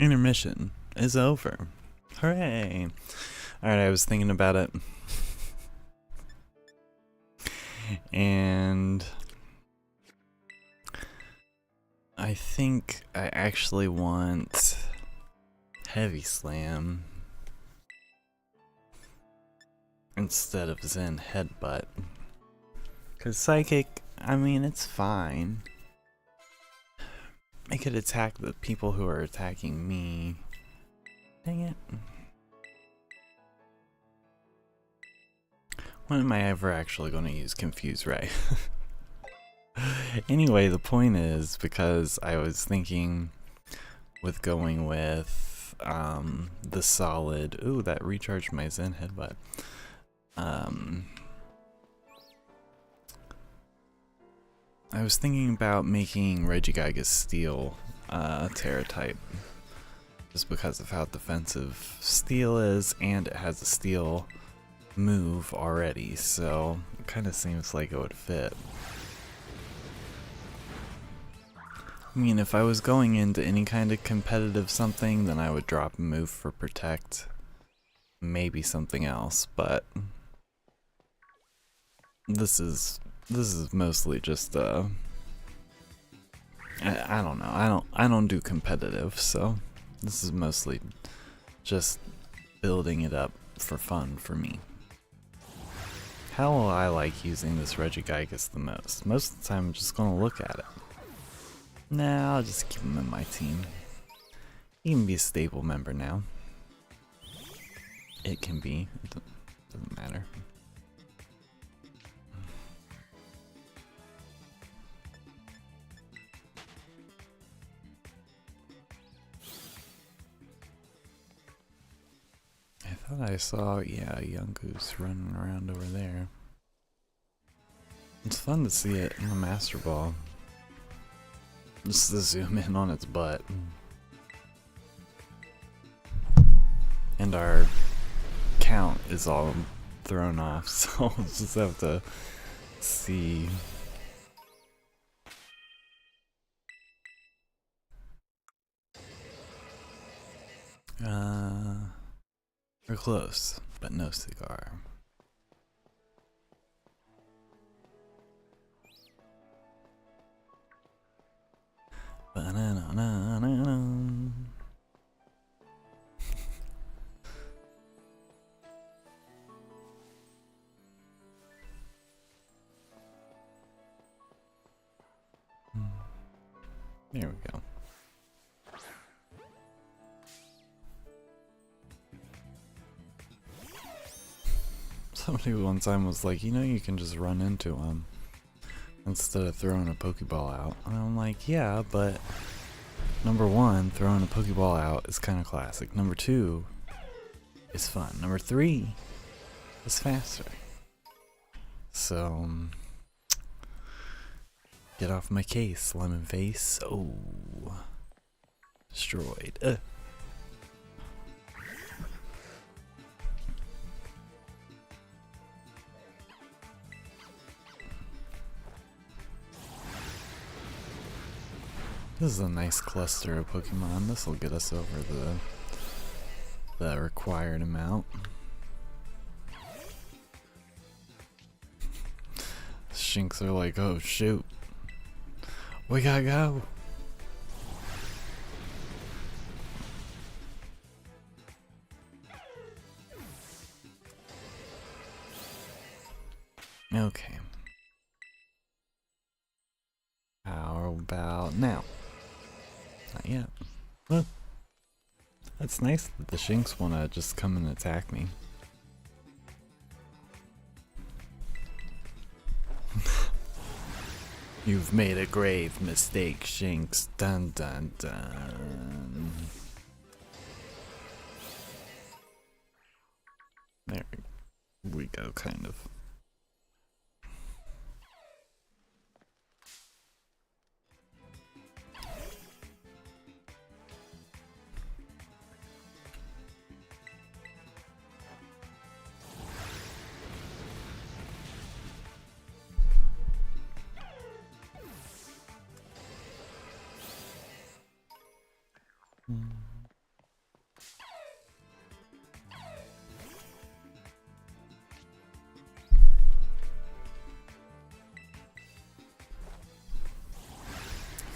Intermission is over. Hooray! Alright, I was thinking about it. And I think I actually want Heavy Slam instead of Zen Headbutt. Because Psychic, I mean, it's fine. It could attack the people who are attacking me. Dang it. When am I ever actually going to use Confuse Ray? Anyway, the point is, because I was thinking with going with the solid... Ooh, that recharged my Zen Headbutt. I was thinking about making Regigigas Steel Terra type, just because of how defensive Steel is, and it has a Steel move already, so it kind of seems like it would fit. I mean, if I was going into any kind of competitive something, then I would drop a move for Protect, maybe something else, but this is mostly just I don't know. I don't do competitive, so this is mostly just building it up for fun for me. How will I like using this Regigigas the most? Most of the time I'm just gonna look at it. Nah, I'll just keep him in my team. He can be a stable member now. It can be. It doesn't matter. I thought I saw, yeah, a young goose running around over there. It's fun to see it in the Master Ball. Just to zoom in on its butt. And our count is all thrown off, so we'll just have to see. We're close, but no cigar. Ba-na-na-na-na-na. There we go. Somebody one time was like, you know, you can just run into him instead of throwing a Pokeball out. And I'm like, yeah, but number one, throwing a Pokeball out is kind of classic. Number two is fun. Number three is faster. So, get off my case, lemon face. Oh, destroyed. This is a nice cluster of Pokemon. This will get us over the required amount. Shinx are like, oh shoot, we gotta go. Okay. How about now? Not yet. Well, that's nice that the Shinx wanna just come and attack me. You've made a grave mistake, Shinx. Dun dun dun. There we go, kind of.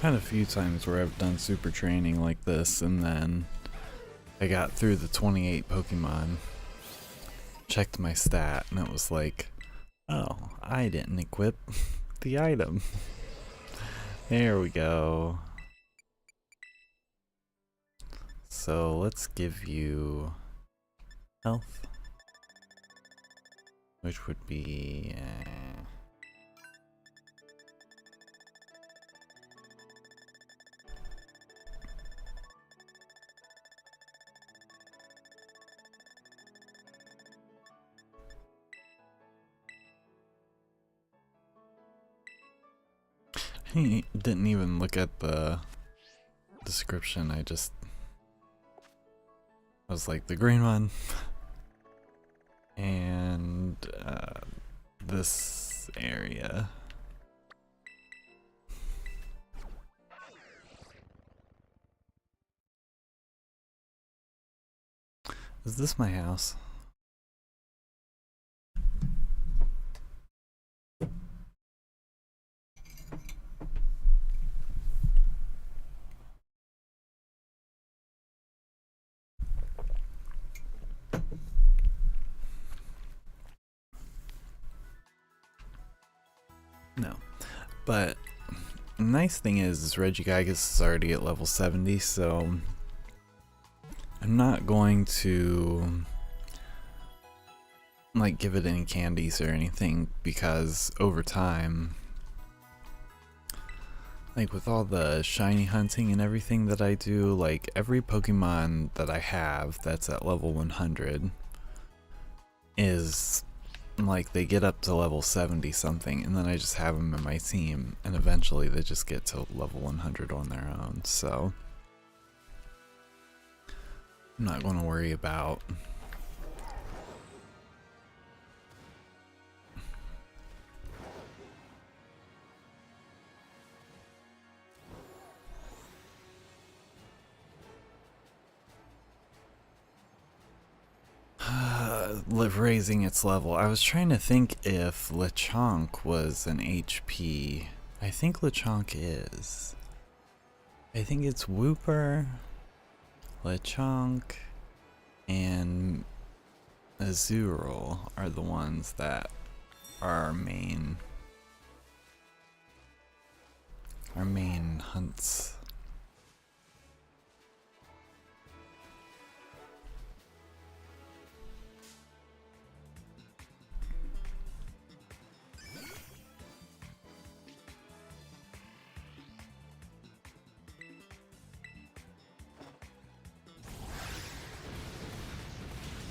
Had a few times where I've done super training like this, and then I got through the 28 Pokemon, checked my stat, and it was like, oh, I didn't equip the item. There we go. So let's give you health, which would be I didn't even look at the description. I was like, the green one and this area. Is this my house? No. But the nice thing is Regigigas is already at level 70, so I'm not going to like give it any candies or anything, because over time, like with all the shiny hunting and everything that I do, like every Pokemon that I have that's at level 100 is like they get up to level 70 something, and then I just have them in my team, and eventually they just get to level 100 on their own. So I'm not going to worry about raising its level. I was trying to think if Lechonk was an HP. I think Lechonk is. I think it's Wooper, Lechonk, and Azurill are the ones that are our main hunts.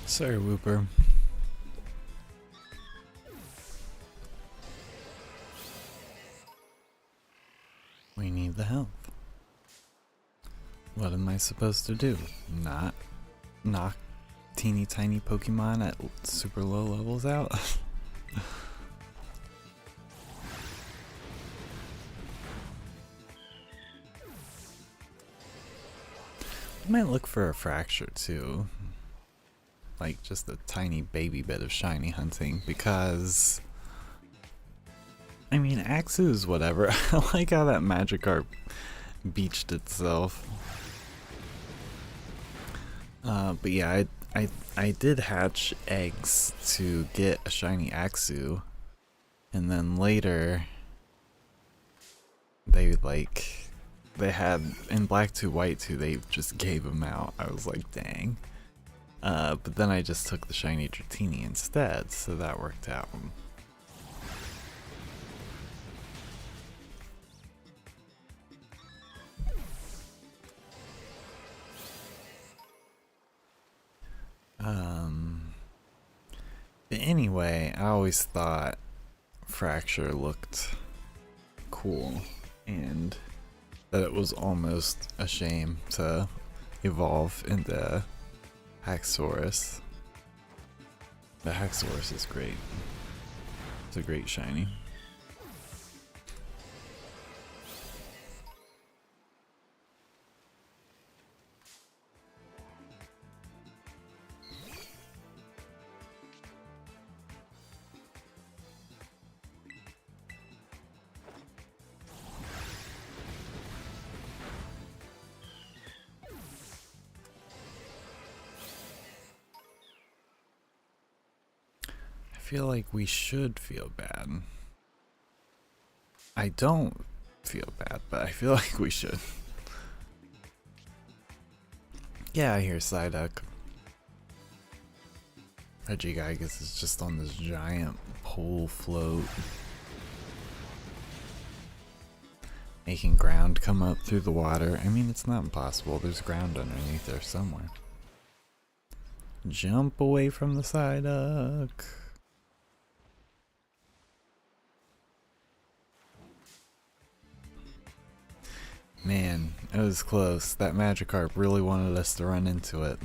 Sorry, Wooper. We need the health. What am I supposed to do? Not knock teeny tiny Pokemon at super low levels out? I might look for a fracture too. Like just a tiny baby bit of shiny hunting, because I mean Axu is whatever. I like how that Magikarp beached itself. But yeah, I did hatch eggs to get a shiny Axu, and then later they had in Black 2 White 2 they just gave them out. I was like, dang. But then I just took the shiny Dratini instead, so that worked out. But anyway, I always thought Fracture looked cool, and that it was almost a shame to evolve into Haxorus. The Haxorus is great. It's a great shiny. feel like we should feel bad. I don't feel bad, but I feel like we should. Yeah, I hear Psyduck. Regigigas is just on this giant pole float, making ground come up through the water. I mean, it's not impossible. There's ground underneath there somewhere. Jump away from the Psyduck. Man, it was close. That Magikarp really wanted us to run into it.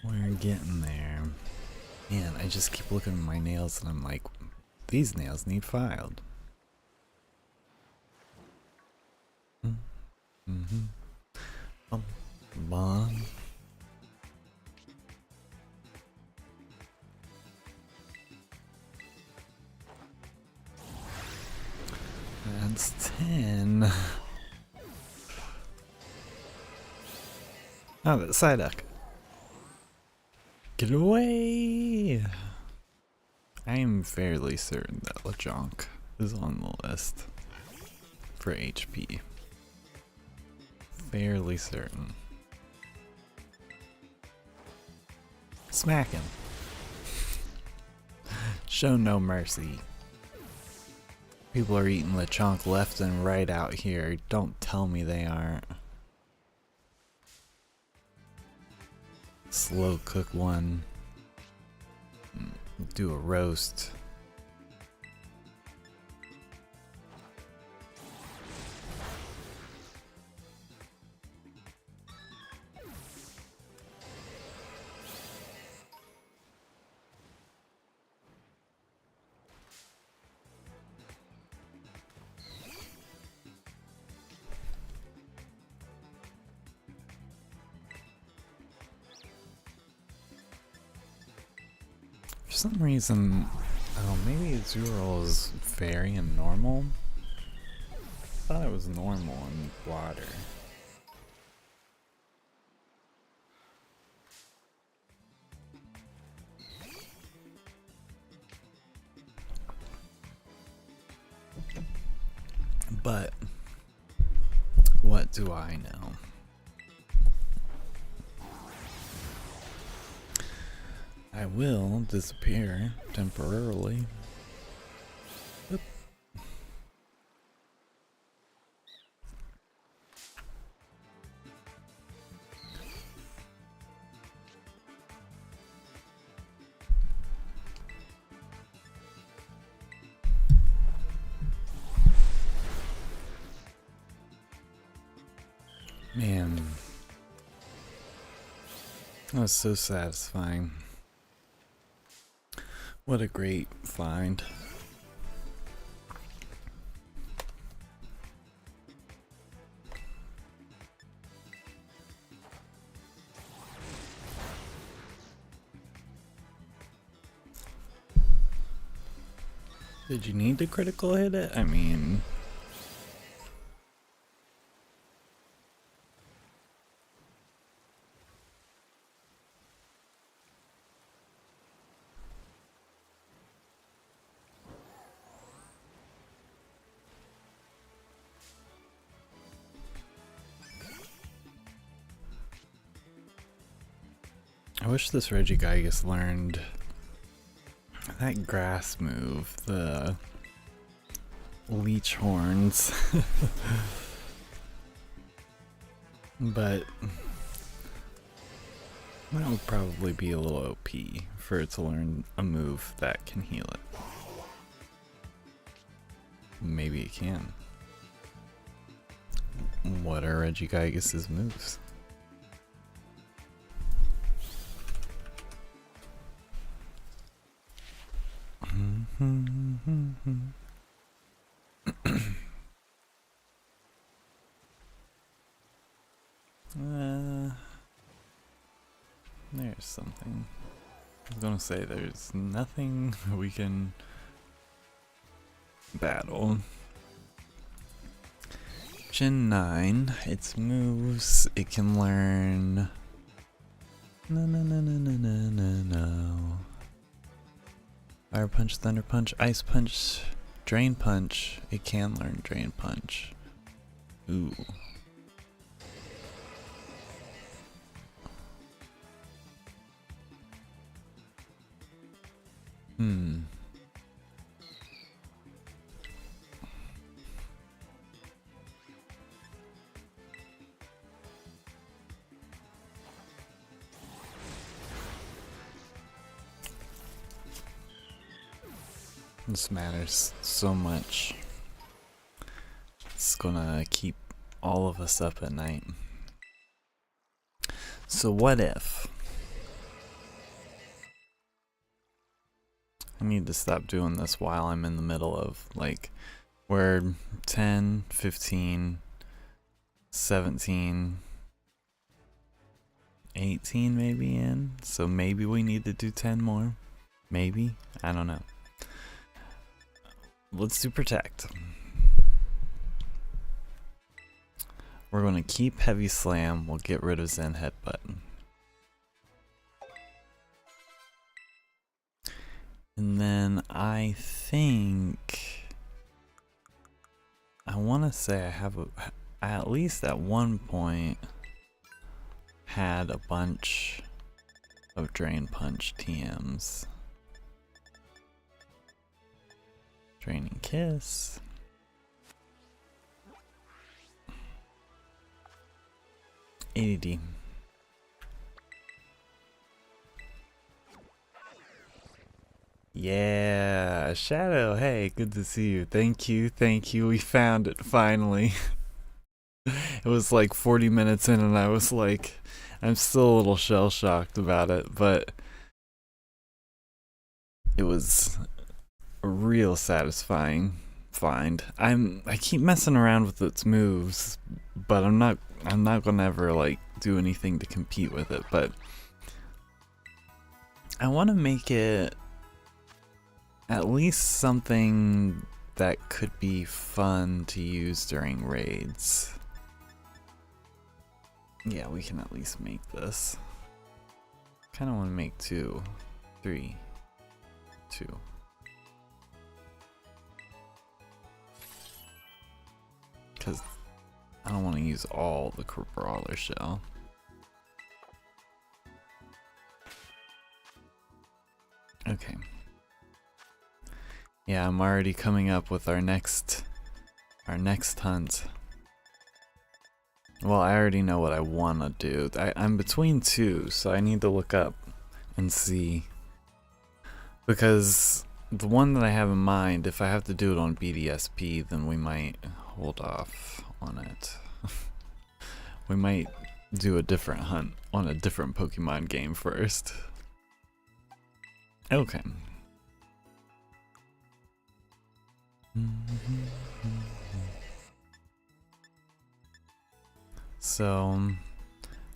We're getting there. Man, I just keep looking at my nails and I'm like, these nails need filed. Bon. That's 10. Oh, that Psyduck. Get away! I am fairly certain that Lechonk is on the list for HP. Fairly certain. Smack him. Show no mercy. People are eating Lechonk left and right out here. Don't tell me they aren't. Slow cook one. Do a roast. For some reason, oh, maybe Duel is fairy and normal. I thought it was normal in water. But what do I know? I will disappear temporarily. Oop. Man, that was so satisfying. What a great find. Did you need to critical hit it? I mean... I wish this Regigigas learned that grass move, the leech horns. But that would probably be a little OP for it to learn a move that can heal it. Maybe it can. What are Regigigas' moves? there's something. I was gonna say there's nothing we can battle. Gen 9, its moves, it can learn. No. Fire Punch, Thunder Punch, Ice Punch, Drain Punch. It can learn Drain Punch. Ooh. This matters so much. It's gonna keep all of us up at night. So what if? I need to stop doing this while I'm in the middle of, like, we're 10, 15, 17, 18 maybe in. So maybe we need to do 10 more. Maybe. I don't know. Let's do Protect. We're going to keep Heavy Slam. We'll get rid of Zen Headbutt. And then I think I want to say I have at least at one point had a bunch of Drain Punch TMs. Draining Kiss. ADD. Yeah, Shadow, hey, good to see you. Thank you, we found it finally. It was like 40 minutes in and I was like, I'm still a little shell-shocked about it, but it was a real satisfying find. I keep messing around with its moves, but I'm not gonna ever like do anything to compete with it, but I want to make it at least something that could be fun to use during raids. Yeah, we can at least make this. Kind of want to make 2, 3, 2. Because I don't want to use all the Brawler Shell. Okay. Yeah, I'm already coming up with our next hunt. Well, I already know what I want to do. I'm between two, so I need to look up and see. Because the one that I have in mind, if I have to do it on BDSP, then we might hold off on it. We might do a different hunt on a different Pokemon game first. Okay. So,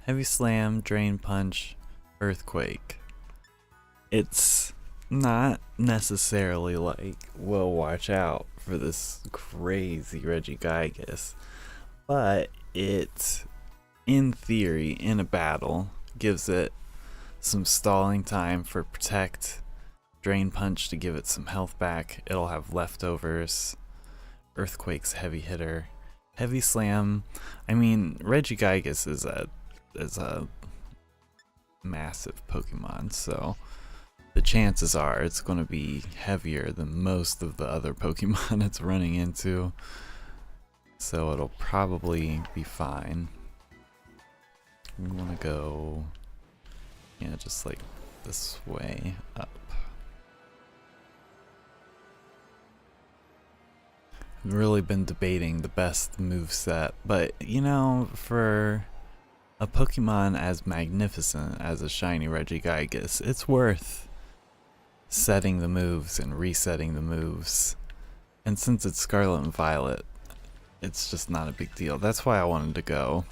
Heavy Slam, Drain Punch, Earthquake. It's not necessarily like, well, watch out for this crazy Regigigas, but it, in theory, in a battle, gives it some stalling time for Protect, Drain Punch to give it some health back. It'll have leftovers. Earthquake's a heavy hitter. Heavy Slam, I mean, Regigigas is a massive Pokemon, so the chances are it's going to be heavier than most of the other Pokemon it's running into, so it'll probably be fine. We want to go, yeah, just like this way up. I've really been debating the best moveset, but you know, for a Pokemon as magnificent as a Shiny Regigigas, it's worth setting the moves and resetting the moves. And since it's Scarlet and Violet, it's just not a big deal. That's why I wanted to go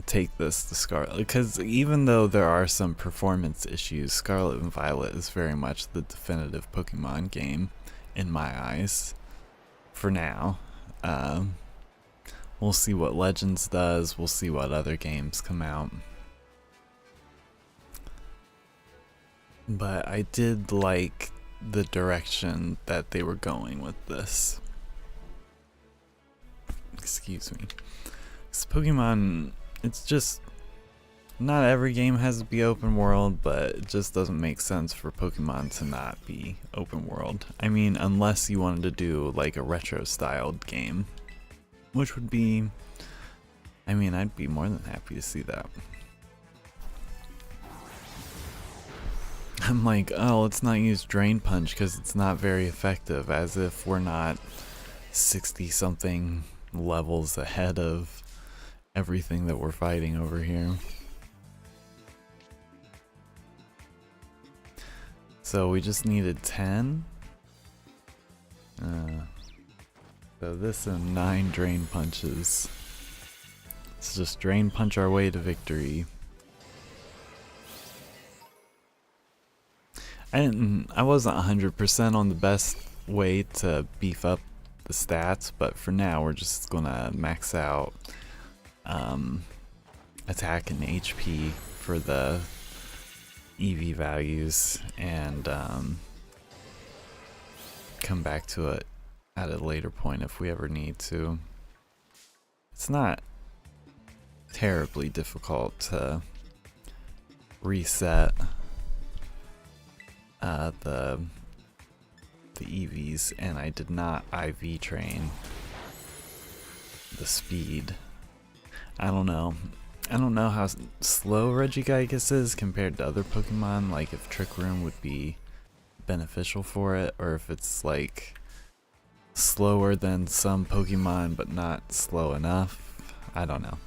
take this to Scarlet, because even though there are some performance issues, Scarlet and Violet is very much the definitive Pokemon game in my eyes for now. We'll see what Legends does, we'll see what other games come out. But I did like the direction that they were going with this. Excuse me. This Pokemon, it's just, not every game has to be open world, but it just doesn't make sense for Pokemon to not be open world. I mean, unless you wanted to do like a retro styled game, which would be, I mean, I'd be more than happy to see that. I'm like, oh, let's not use Drain Punch because it's not very effective, as if we're not 60 something levels ahead of everything that we're fighting over here. So we just needed 10. So this and 9 Drain Punches. Let's just Drain Punch our way to victory. I wasn't 100% on the best way to beef up the stats, but for now we're just gonna max out attack and HP for the EV values, and come back to it at a later point if we ever need to. It's not terribly difficult to reset the EVs, and I did not IV train the speed. I don't know how slow Regigigas is compared to other Pokemon, like if Trick Room would be beneficial for it, or if it's like slower than some Pokemon but not slow enough. I don't know.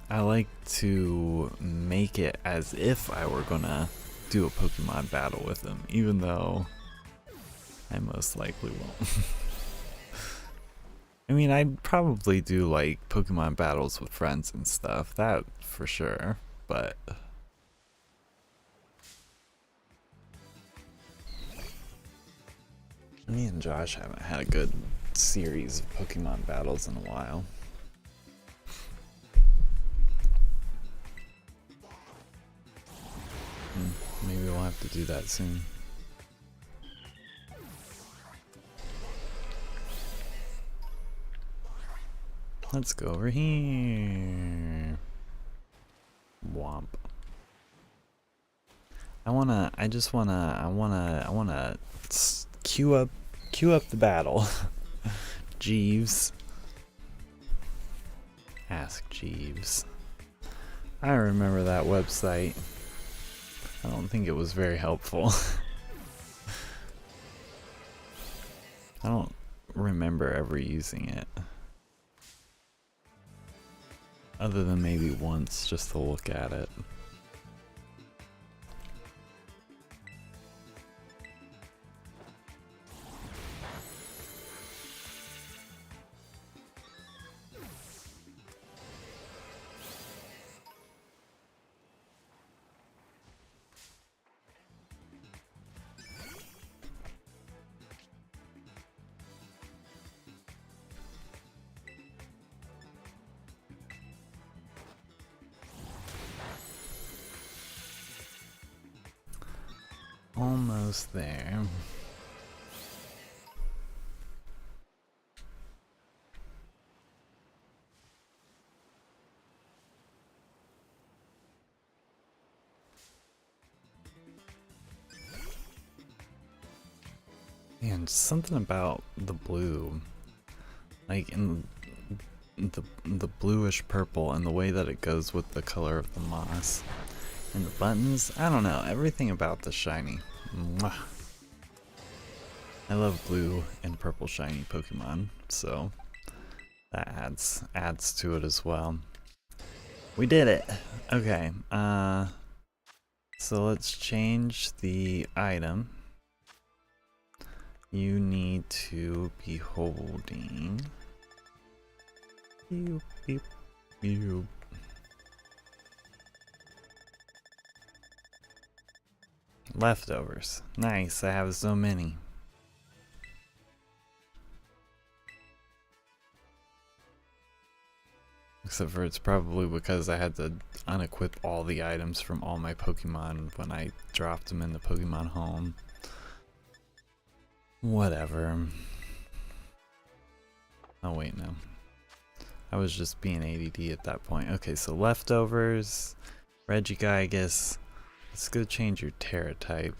I like to make it as if I were gonna do a Pokemon battle with them, even though I most likely won't. I mean, I'd probably do like Pokemon battles with friends and stuff, that for sure, but me and Josh haven't had a good series of Pokemon battles in a while. Maybe we'll have to do that soon. Let's go over here. Womp. I wanna queue up the battle. Jeeves. Ask Jeeves. I remember that website. I don't think it was very helpful. I don't remember ever using it. Other than maybe once, just to look at it. Almost there. And something about the blue, like in the bluish purple, and the way that it goes with the color of the moss. And the buttons, I don't know, everything about the shiny. Mwah. I love blue and purple shiny Pokemon, so that adds to it as well. We did it! Okay, so let's change the item. You need to be holding. Beep, beep, beep. Leftovers. Nice, I have so many. Except for it's probably because I had to unequip all the items from all my Pokemon when I dropped them in the Pokemon home. Whatever. Oh wait, no. I was just being ADD at that point. Okay, so leftovers. Regigigas. Let's go change your Terra type.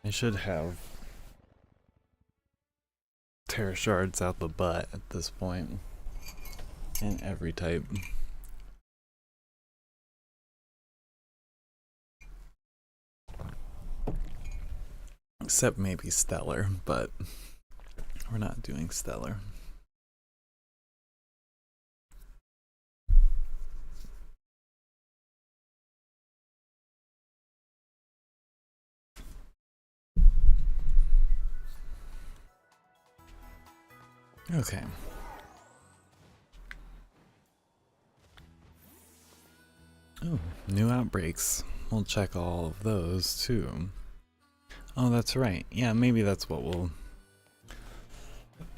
I should have Terra shards out the butt at this point. In every type. Except maybe Stellar, but we're not doing Stellar. Okay. Oh, new outbreaks. We'll check all of those too. Oh, that's right. Yeah, maybe that's what we'll...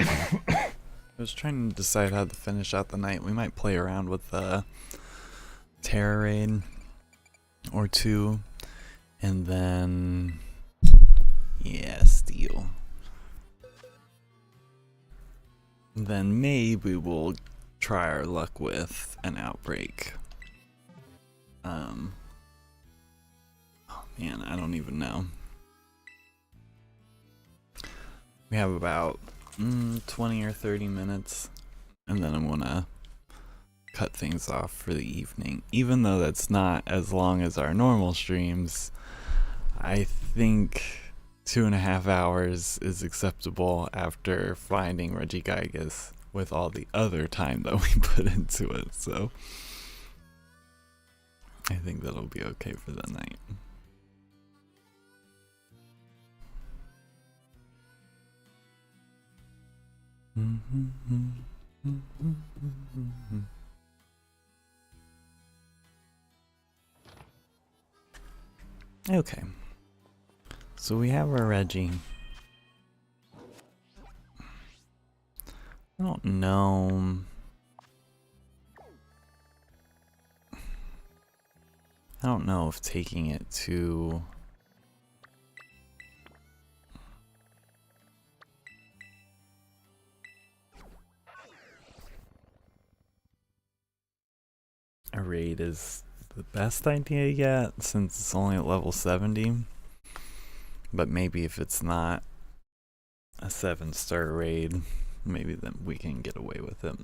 I was trying to decide how to finish out the night. We might play around with the Terra Raid or two, and then... yeah, Steel. Then maybe we'll try our luck with an outbreak. Oh man, I don't even know. We have about 20 or 30 minutes, and then I'm gonna cut things off for the evening. Even though that's not as long as our normal streams, I think 2.5 hours is acceptable after finding Regigigas with all the other time that we put into it, so I think that'll be okay for the night. Okay. So we have our Reggie. I don't know. I don't know if taking it to... a raid is the best idea yet, since it's only at level 70. But maybe if it's not a 7-star raid, maybe then we can get away with it.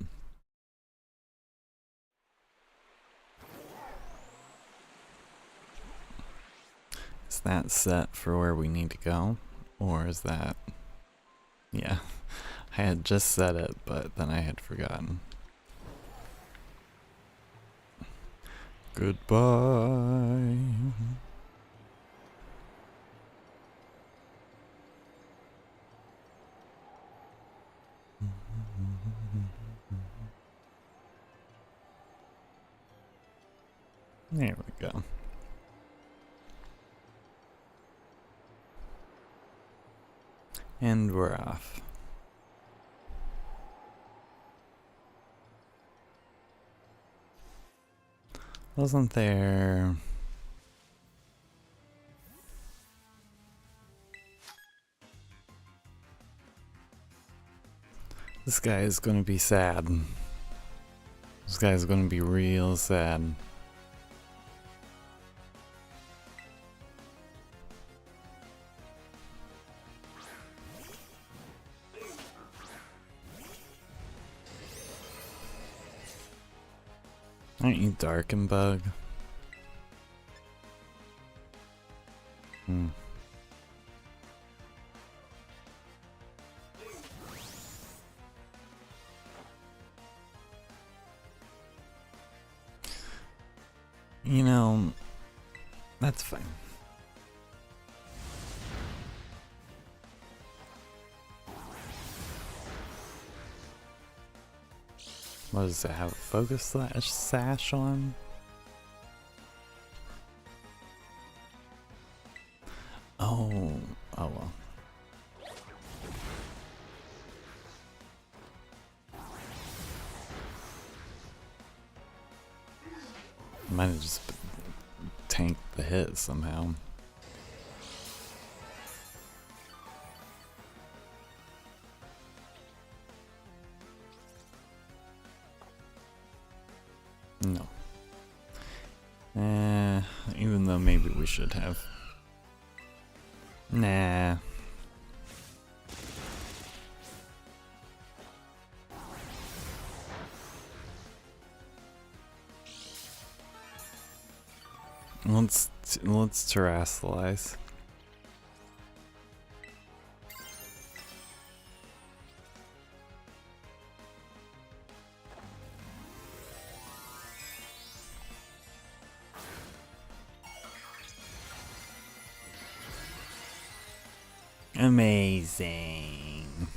Is that set for where we need to go? Or is that... yeah, I had just said it, but then I had forgotten. Goodbye. There we go. And we're off. Wasn't there... this guy is gonna be sad. This guy is gonna be real sad. Aren't you Dark and Bug? You know, that's fine. What does it have? A focus sash on? Oh, oh well. Might have just tanked the hit somehow. No. Even though maybe we should have. Nah. Let's terrestrialize. Amazing.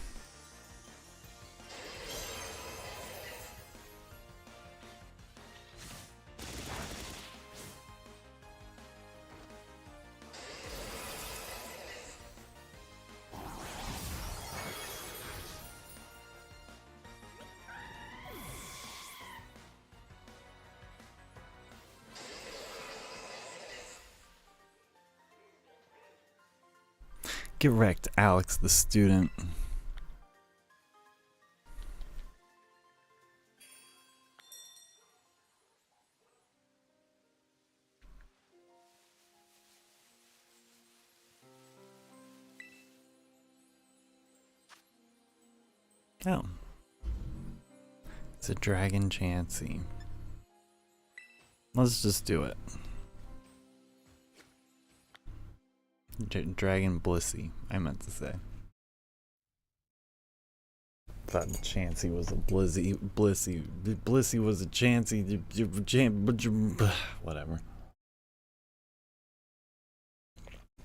Get wrecked, Alex the student. Oh. It's a Dragon Chansey. Let's just do it. Dragon Blissey, I meant to say. Thought Chansey was a Blissey. Blissey was a Chansey. Whatever.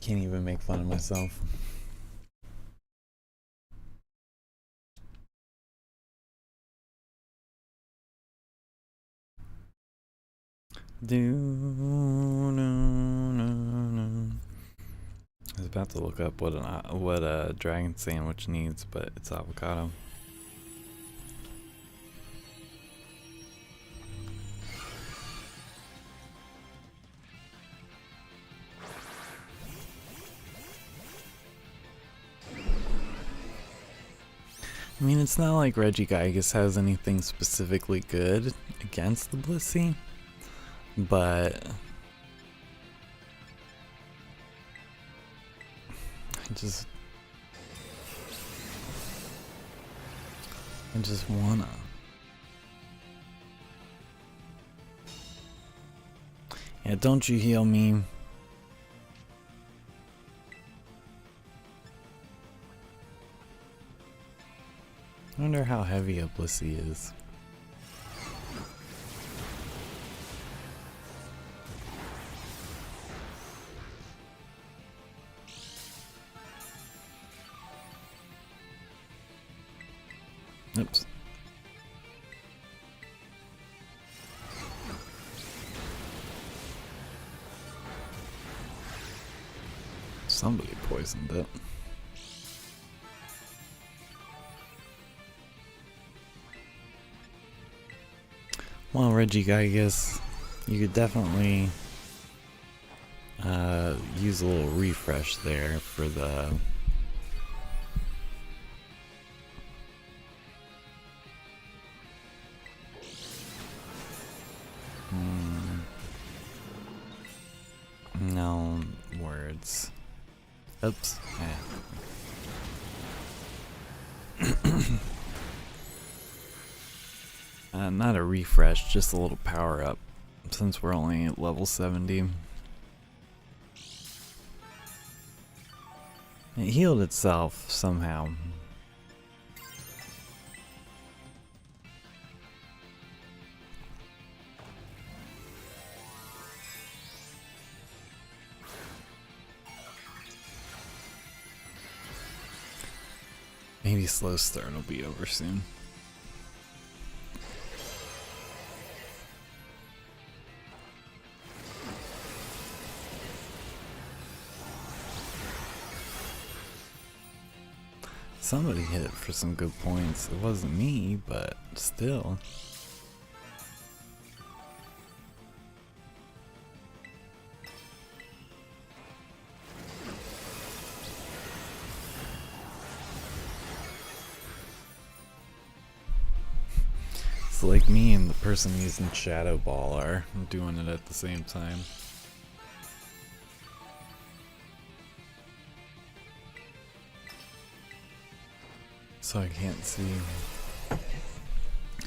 Can't even make fun of myself. I was about to look up what a dragon sandwich needs, but it's avocado. I mean, it's not like Regigigas has anything specifically good against the Blissey, but I just wanna. Yeah, don't you heal me? I wonder how heavy a Blissey is. Oops. Somebody poisoned it. Well, Regigigas, you could definitely use a little refresh there for the no words. Oops. Not a refresh, just a little power up, since we're only at level 70. It healed itself somehow. Maybe slow start will be over soon. Somebody hit it for some good points. It wasn't me, but still. It's like me and the person using Shadow Ball are doing it at the same time. So I can't see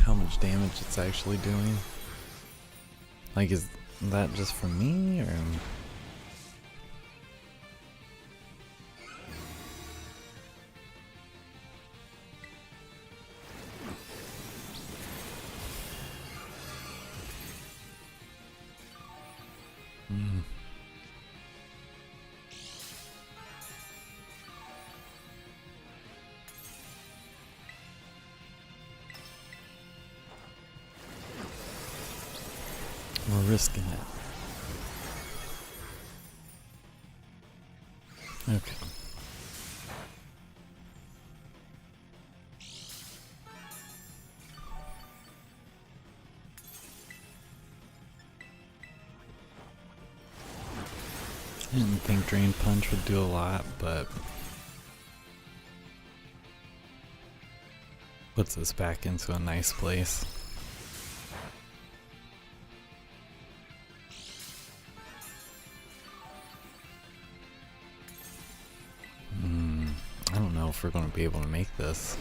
how much damage it's actually doing. Like, is that just for me, or? We're risking it. Okay. I didn't think Drain Punch would do a lot, but puts us back into a nice place. I don't know if we're going to be able to make this.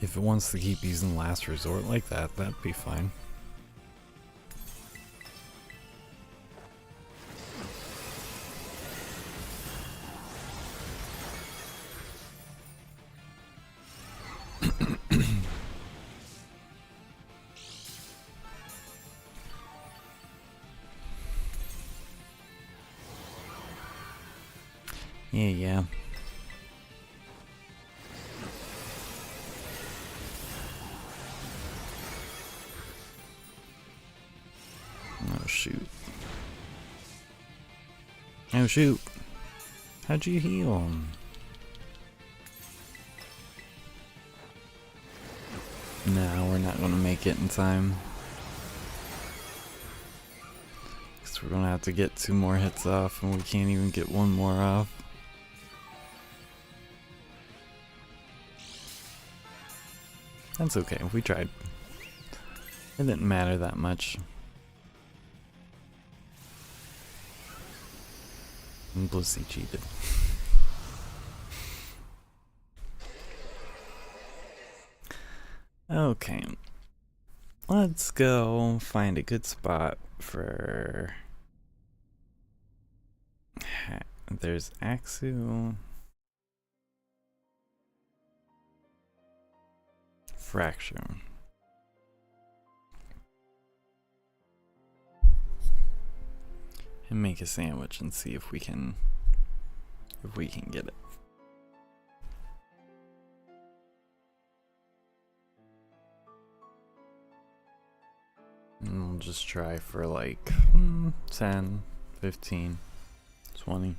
If it wants to keep using Last Resort like that, that'd be fine. Yeah. Oh shoot. Oh shoot. How'd you heal him? No, we're not gonna make it in time. Because we're gonna have to get 2 more hits off, and we can't even get 1 more off. That's okay, we tried. It didn't matter that much. And Blissey cheated. Okay. Let's go find a good spot for... There's Axu. Fracture. And make a sandwich and see if we can get it. And we'll just try for like 10, 15, 20.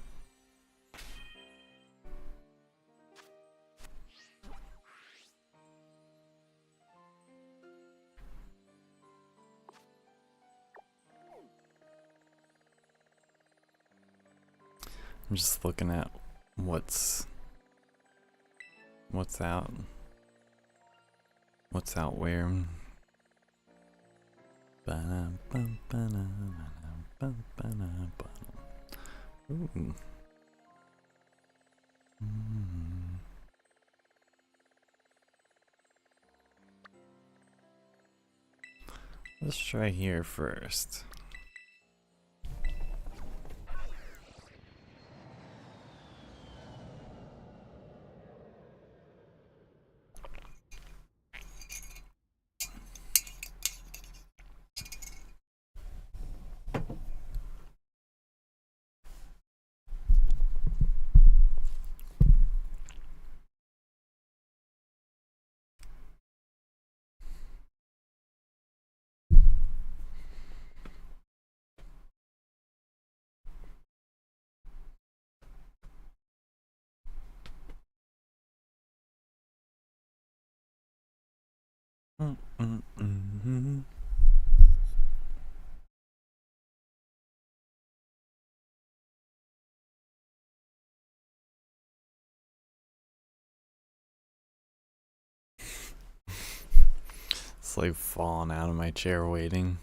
I'm just looking at what's out where. Ooh. Let's try here first. Mm-mm-mm-mm. It's like falling out of my chair waiting.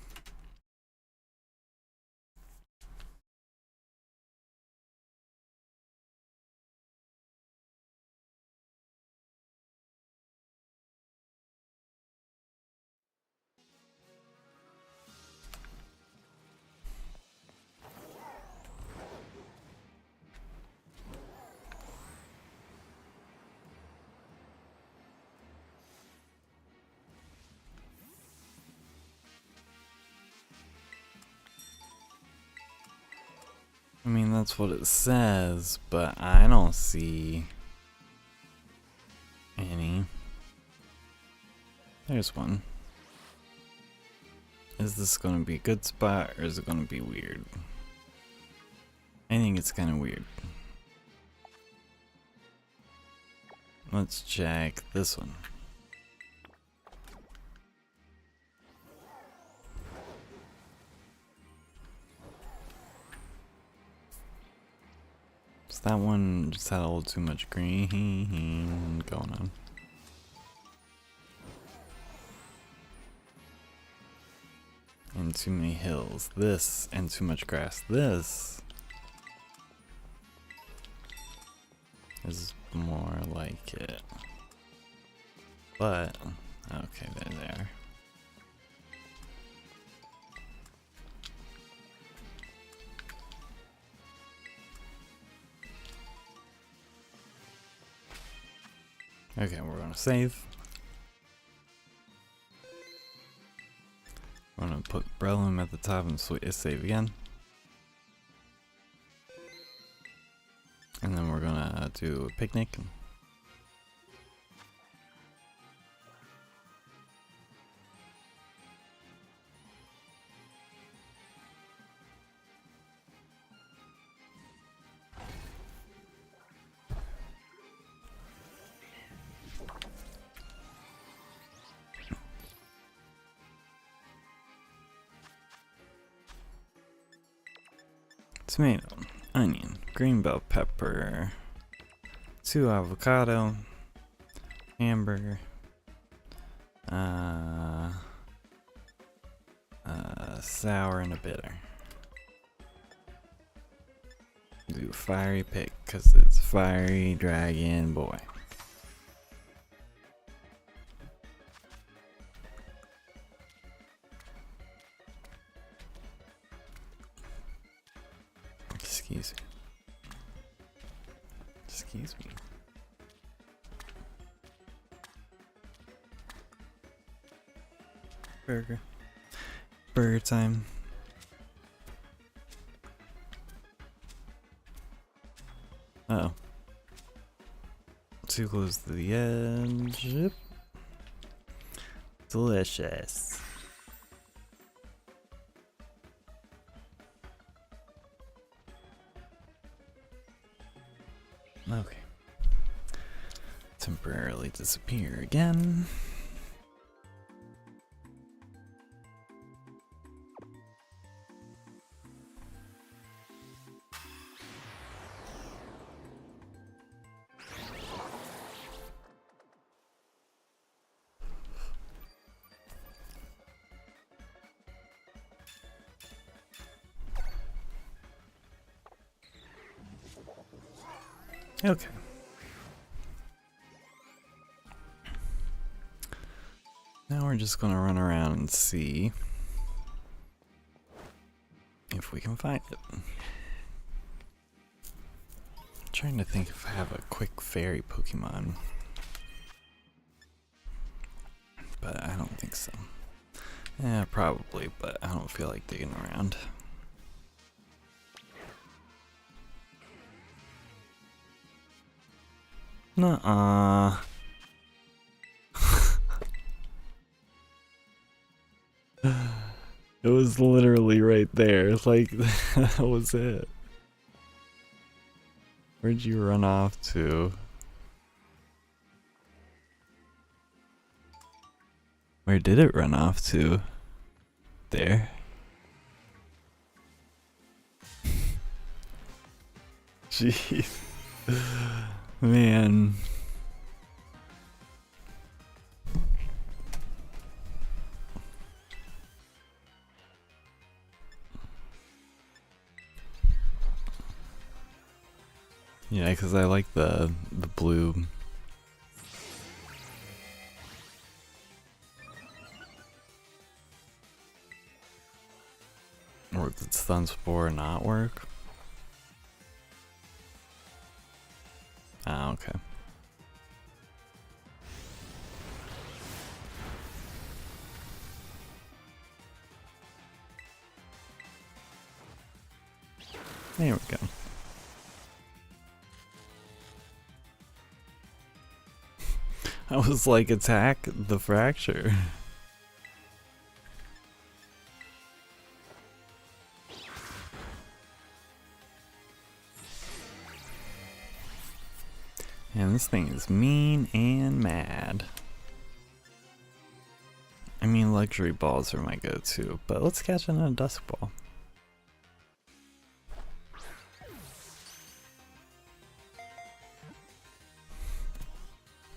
I mean, that's what it says, but I don't see any. There's one. Is this gonna be a good spot or is it gonna be weird? I think it's kind of weird. Let's check this one. So that one just had a little too much green going on. And too many hills. This and too much grass. This is more like it. But, okay, they're there. Okay, we're gonna save. We're gonna put Brelum at the top and save again. And then we're gonna do a picnic. Tomato, onion, green bell pepper, 2 avocado, hamburger, sour and a bitter. Do fiery pick because it's fiery dragon boy. Excuse me. Excuse me. Burger. Burger time. Uh oh. Too close to the edge. Yep. Delicious. Okay. Temporarily disappear again. Okay. Now we're just gonna run around and see if we can find it. I'm trying to think if I have a quick fairy Pokemon. But I don't think so. Yeah, probably, but I don't feel like digging around. Nuh-uh. It was literally right there. Like, that was it. Where'd you run off to? Where did it run off to? There. Jeez. Man. Yeah, because I like the blue. Or did Stun Spore not work? Ah, okay. There we go. I was like, attack the fracture. And this thing is mean and mad. I mean, luxury balls are my go-to, but let's catch another dusk ball.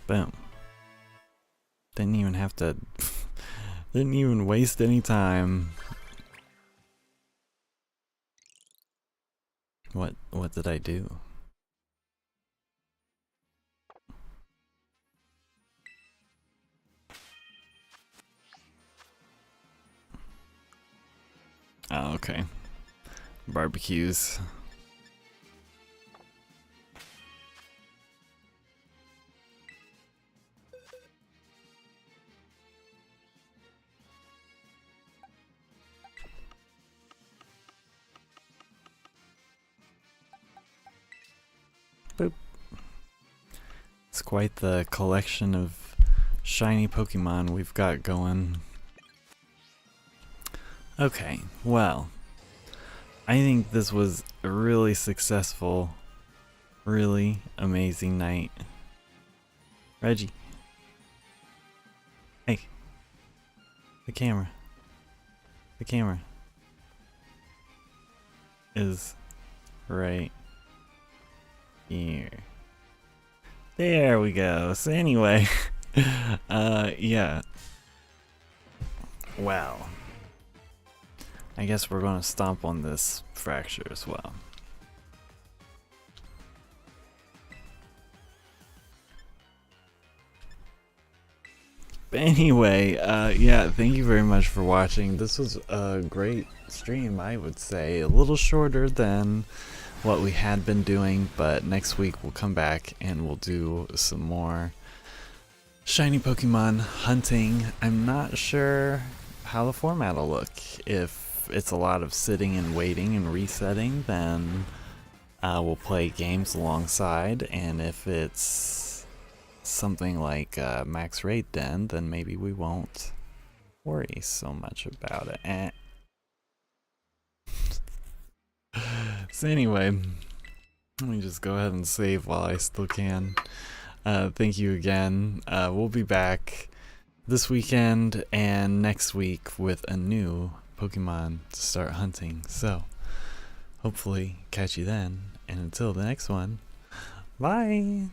Boom. Didn't even have to, didn't even waste any time. What did I do? Oh, okay. Barbecues. Boop. It's quite the collection of shiny Pokemon we've got going. Okay, well, I think this was a really successful, really amazing night. Reggie. Hey. The camera. The camera is right here. There we go. So anyway, yeah. Well, I guess we're gonna stomp on this fracture as well. But anyway, yeah, thank you very much for watching. This was a great stream, I would say. A little shorter than what we had been doing, but next week we'll come back and we'll do some more shiny Pokemon hunting. I'm not sure how the format will look. If it's a lot of sitting and waiting and resetting, then we'll play games alongside, and if it's something like max raid then maybe we won't worry so much about it. So anyway, let me just go ahead and save while I still can. Thank you again. We'll be back this weekend and next week with a new Pokemon to start hunting. So hopefully catch you then, and until the next one, bye!